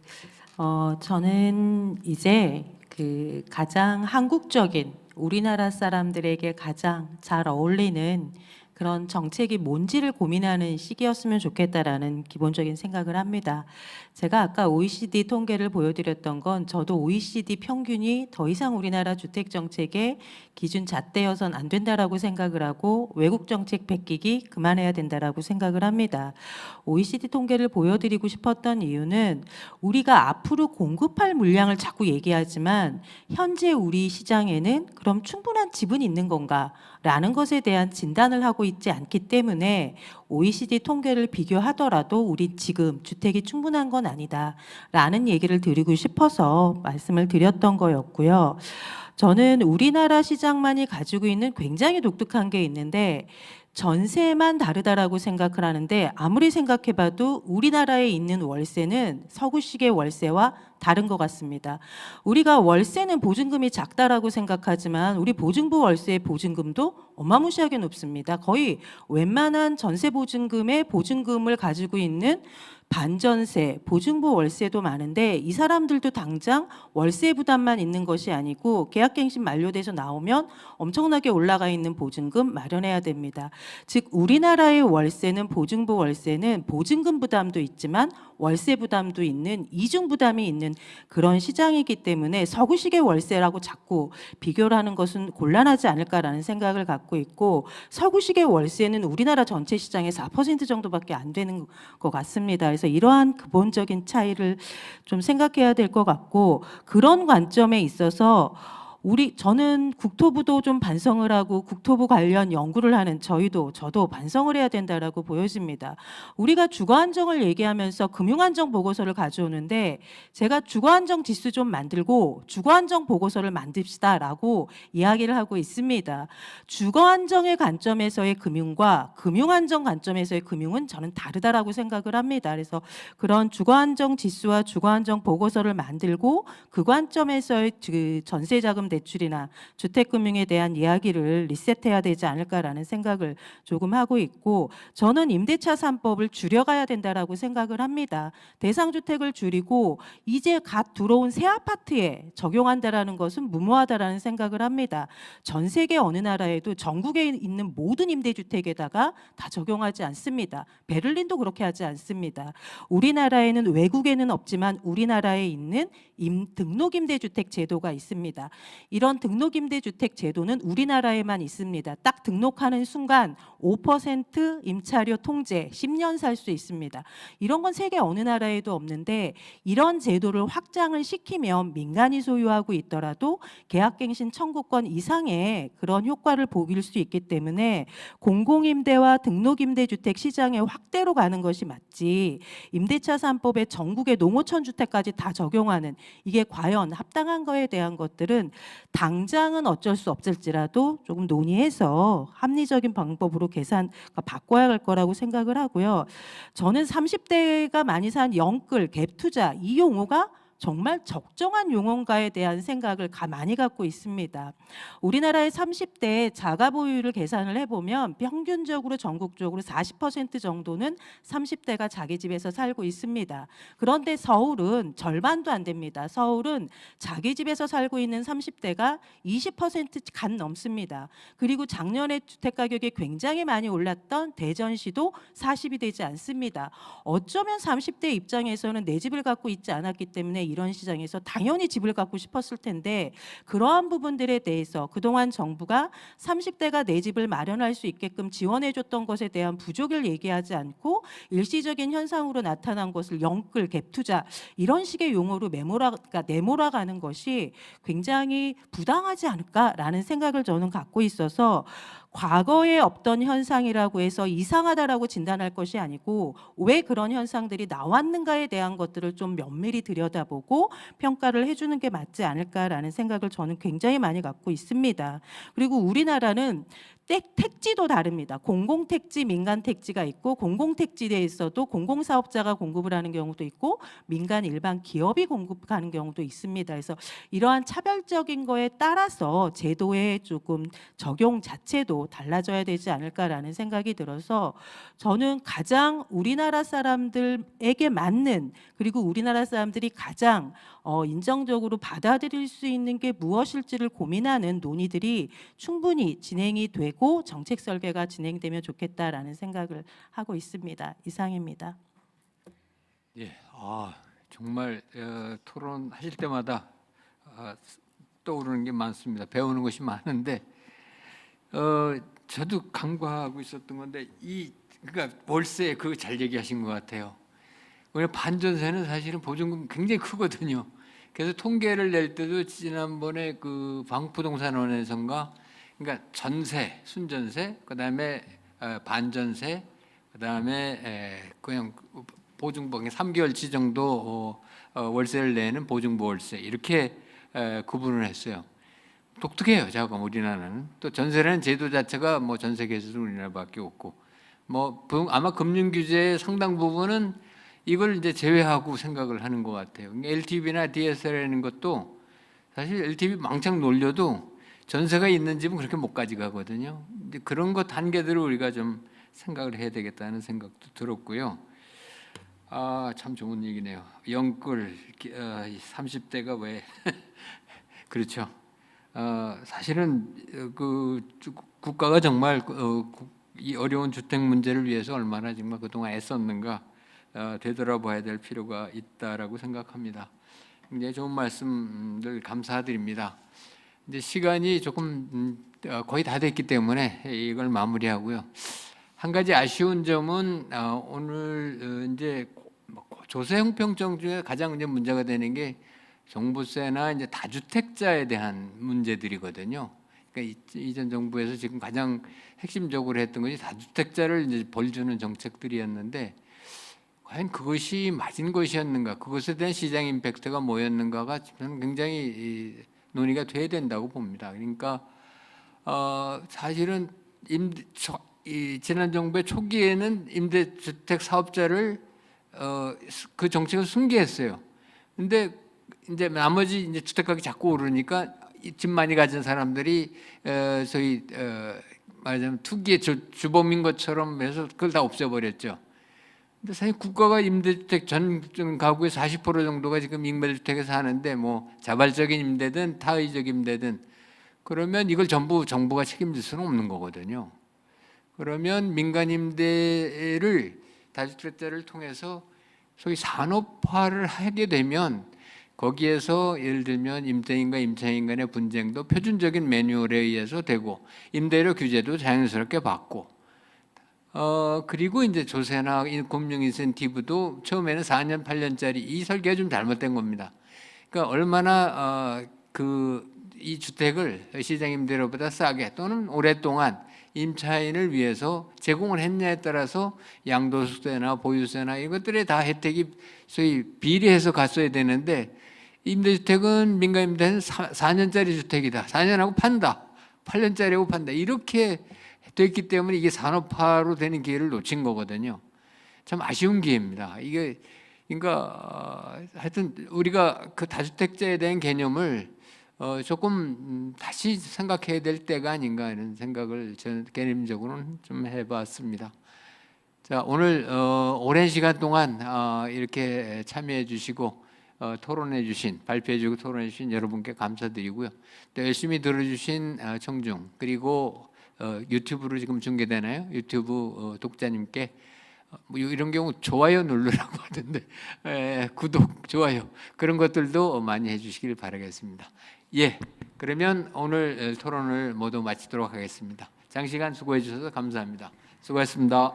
저는 이제 그 가장 한국적인 우리나라 사람들에게 가장 잘 어울리는 그런 정책이 뭔지를 고민하는 시기였으면 좋겠다라는 기본적인 생각을 합니다. 제가 아까 OECD 통계를 보여드렸던 건 저도 OECD 평균이 더 이상 우리나라 주택 정책의 기준 잣대여선 안 된다라고 생각을 하고 외국 정책 베끼기 그만해야 된다라고 생각을 합니다. OECD 통계를 보여드리고 싶었던 이유는 우리가 앞으로 공급할 물량을 자꾸 얘기하지만 현재 우리 시장에는 그럼 충분한 지분이 있는 건가? 라는 것에 대한 진단을 하고 있지 않기 때문에 OECD 통계를 비교하더라도 우리 지금 주택이 충분한 건 아니다 라는 얘기를 드리고 싶어서 말씀을 드렸던 거였고요. 저는 우리나라 시장만이 가지고 있는 굉장히 독특한 게 있는데 전세만 다르다라고 생각을 하는데 아무리 생각해봐도 우리나라에 있는 월세는 서구식의 월세와 다른 것 같습니다. 우리가 월세는 보증금이 작다라고 생각하지만 우리 보증부 월세의 보증금도 어마무시하게 높습니다. 거의 웬만한 전세 보증금의 보증금을 가지고 있는 반전세, 보증부 월세도 많은데 이 사람들도 당장 월세 부담만 있는 것이 아니고 계약갱신 만료돼서 나오면 엄청나게 올라가 있는 보증금 마련해야 됩니다. 즉 우리나라의 월세는 보증부 월세는 보증금 부담도 있지만 월세 부담도 있는 이중 부담이 있는 그런 시장이기 때문에 서구식의 월세라고 자꾸 비교를 하는 것은 곤란하지 않을까라는 생각을 갖고 있고 서구식의 월세는 우리나라 전체 시장의 4% 정도밖에 안 되는 것 같습니다. 그래서 이러한 기본적인 차이를 좀 생각해야 될 것 같고 그런 관점에 있어서 저는 국토부도 좀 반성을 하고 국토부 관련 연구를 하는 저도 반성을 해야 된다라고 보여집니다. 우리가 주거 안정을 얘기하면서 금융 안정 보고서를 가져오는데 제가 주거 안정 지수 좀 만들고 주거 안정 보고서를 만듭시다라고 이야기를 하고 있습니다. 주거 안정의 관점에서의 금융과 금융 안정 관점에서의 금융은 저는 다르다라고 생각을 합니다. 그래서 그런 주거 안정 지수와 주거 안정 보고서를 만들고 그 관점에서의 그 전세 자금 대출이나 주택금융에 대한 이야기를 리셋해야 되지 않을까라는 생각을 조금 하고 있고 저는 임대차 3법을 줄여가야 된다라고 생각을 합니다. 대상주택을 줄이고 이제 갓 들어온 새 아파트에 적용한다라는 것은 무모하다라는 생각을 합니다. 전 세계 어느 나라에도 전국에 있는 모든 임대주택에다가 다 적용하지 않습니다. 베를린도 그렇게 하지 않습니다. 우리나라에는 외국에는 없지만 우리나라에 있는 등록임대주택 제도가 있습니다. 이런 등록임대주택 제도는 우리나라에만 있습니다. 딱 등록하는 순간 5% 임차료 통제 10년 살 수 있습니다. 이런 건 세계 어느 나라에도 없는데 이런 제도를 확장을 시키면 민간이 소유하고 있더라도 계약갱신 청구권 이상의 그런 효과를 보일 수 있기 때문에 공공임대와 등록임대주택 시장의 확대로 가는 것이 맞지 임대차 3법에 전국의 농어촌 주택까지 다 적용하는 이게 과연 합당한 거에 대한 것들은 당장은 어쩔 수 없을지라도 조금 논의해서 합리적인 방법으로 바꿔야 할 거라고 생각을 하고요. 저는 30대가 많이 산 영끌, 갭 투자 이 용어가 정말 적정한 용어인가에 대한 생각을 많이 갖고 있습니다. 우리나라의 30대 자가 보유를 계산을 해보면 평균적으로 전국적으로 40% 정도는 30대가 자기 집에서 살고 있습니다. 그런데 서울은 절반도 안 됩니다. 서울은 자기 집에서 살고 있는 30대가 20%간 넘습니다. 그리고 작년에 주택 가격이 굉장히 많이 올랐던 대전시도 40이 되지 않습니다. 어쩌면 30대 입장에서는 내 집을 갖고 있지 않았기 때문에 이런 시장에서 당연히 집을 갖고 싶었을 텐데, 그러한 부분들에 대해서 그동안 정부가 30대가 내 집을 마련할 수 있게끔 지원해줬던 것에 대한 부족을 얘기하지 않고 일시적인 현상으로 나타난 것을 영끌, 갭투자 이런 식의 용어로 내몰아가는 것이 굉장히 부당하지 않을까라는 생각을 저는 갖고 있어서, 과거에 없던 현상이라고 해서 이상하다라고 진단할 것이 아니고 왜 그런 현상들이 나왔는가에 대한 것들을 좀 면밀히 들여다보고 평가를 해주는 게 맞지 않을까라는 생각을 저는 굉장히 많이 갖고 있습니다. 그리고 우리나라는 택지도 다릅니다. 공공택지, 민간택지가 있고, 공공택지에서도 공공사업자가 공급을 하는 경우도 있고 민간 일반 기업이 공급하는 경우도 있습니다. 그래서 이러한 차별적인 거에 따라서 제도의 조금 적용 자체도 달라져야 되지 않을까라는 생각이 들어서, 저는 가장 우리나라 사람들에게 맞는, 그리고 우리나라 사람들이 가장 인정적으로 받아들일 수 있는 게 무엇일지를 고민하는 논의들이 충분히 진행이 되고 정책 설계가 진행되면 좋겠다라는 생각을 하고 있습니다. 이상입니다. 예, 정말 토론하실 때마다 떠오르는 게 많습니다. 배우는 것이 많은데 저도 간과하고 있었던 건데 그러니까 월세 그거 잘 얘기하신 것 같아요. 왜냐면 반전세는 사실은 보증금 굉장히 크거든요. 그래서 통계를 낼 때도 지난번에 그 방부동산원에선가, 그러니까 전세, 순전세, 그다음에 반전세, 그다음에 그냥 보증보험 3개월치 정도 월세를 내는 보증보 월세, 이렇게 구분을 했어요. 독특해요, 자금 우리나라는. 또 전세라는 제도 자체가 뭐 전 세계에서도 우리나라밖에 없고, 뭐 아마 금융 규제의 상당 부분은 이걸 이제 제외하고 생각을 하는 것 같아요. LTV나 DSR이라는 것도 사실 LTV 망창 놀려도 전세가 있는 집은 그렇게 못 가져가거든요. 이제 그런 것 단계들을 우리가 좀 생각을 해야 되겠다는 생각도 들었고요. 참 좋은 얘기네요. 영끌 30대가 왜 그렇죠. 사실은 그 국가가 정말 이 어려운 주택 문제를 위해서 얼마나 정말 그동안 애썼는가 되돌아봐야 될 필요가 있다라고 생각합니다. 굉장히 좋은 말씀들 감사드립니다. 이제 시간이 조금 거의 다 됐기 때문에 이걸 마무리하고요. 한 가지 아쉬운 점은 오늘 이제 조세 형평성 중에 가장 이제 문제가 되는 게 종부세나 이제 다주택자에 대한 문제들이거든요. 그러니까 이전 정부에서 지금 가장 핵심적으로 했던 것이 다주택자를 이제 벌 주는 정책들이었는데, 과연 그것이 맞은 것이었는가, 그것에 대한 시장 임팩트가 뭐였는가가 저는 굉장히 논의가 돼야 된다고 봅니다. 그러니까 사실은 지난 정부의 초기에는 임대주택 사업자를 그 정책을 승계했어요. 근데 이제 나머지 이제 주택가격이 자꾸 오르니까 집 많이 가진 사람들이 소위 말하자면 투기의 주범인 것처럼 해서 그걸 다 없애버렸죠. 근데 사실 국가가 임대주택 전 가구의 40% 정도가 지금 임대주택에 사는데, 뭐 자발적인 임대든 타의적 임대든, 그러면 이걸 전부 정부가 책임질 수는 없는 거거든요. 그러면 민간 임대를 다주택자를 통해서 소위 산업화를 하게 되면 거기에서 예를 들면 임대인과 임차인 간의 분쟁도 표준적인 매뉴얼에 의해서 되고, 임대료 규제도 자연스럽게 받고, 그리고 이제 조세나 금융 인센티브도 처음에는 4년, 8년짜리 이 설계가 좀 잘못된 겁니다. 그러니까 얼마나 이 주택을 시장 임대료보다 싸게 또는 오랫동안 임차인을 위해서 제공을 했냐에 따라서 양도소득세나 보유세나 이것들에 다 혜택이 소위 비례해서 갔어야 되는데, 임대주택은 민간 임대는 4년짜리 주택이다, 4년하고 판다, 8년짜리하고 판다, 이렇게 됐기 때문에 이게 산업화로 되는 기회를 놓친 거거든요. 참 아쉬운 기회입니다. 이게 그러니까 하여튼 우리가 그 다주택자에 대한 개념을 조금 다시 생각해야 될 때가 아닌가 이런 생각을 저는 개념적으로는 좀 해봤습니다. 자, 오늘 오랜 시간 동안 이렇게 참여해 주시고 토론해 주신, 발표해 주고 토론해 주신 여러분께 감사드리고요. 또 열심히 들어주신 청중, 그리고 유튜브로 지금 중계되나요? 유튜브 독자님께 뭐 이런 경우 좋아요 누르라고 하던데 구독, 좋아요 그런 것들도 많이 해주시길 바라겠습니다. 예, 그러면 오늘 토론을 모두 마치도록 하겠습니다. 장시간 수고해 주셔서 감사합니다. 수고하셨습니다.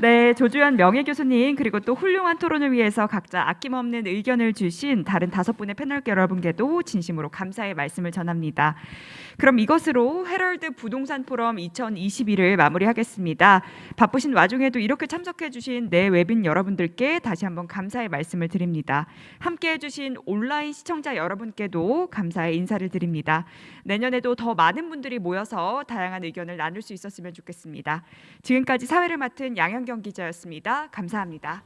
네, 조주현 명예교수님 그리고 또 훌륭한 토론을 위해서 각자 아낌없는 의견을 주신 다른 5분의 패널 여러분께도 진심으로 감사의 말씀을 전합니다. 그럼 이것으로 헤럴드 부동산 포럼 2022를 마무리하겠습니다. 바쁘신 와중에도 이렇게 참석해 주신 네 웹인 여러분들께 다시 한번 감사의 말씀을 드립니다. 함께해 주신 온라인 시청자 여러분께도 감사의 인사를 드립니다. 내년에도 더 많은 분들이 모여서 다양한 의견을 나눌 수 있었으면 좋겠습니다. 지금까지 사회를 맡은 양현경 기자였습니다. 감사합니다.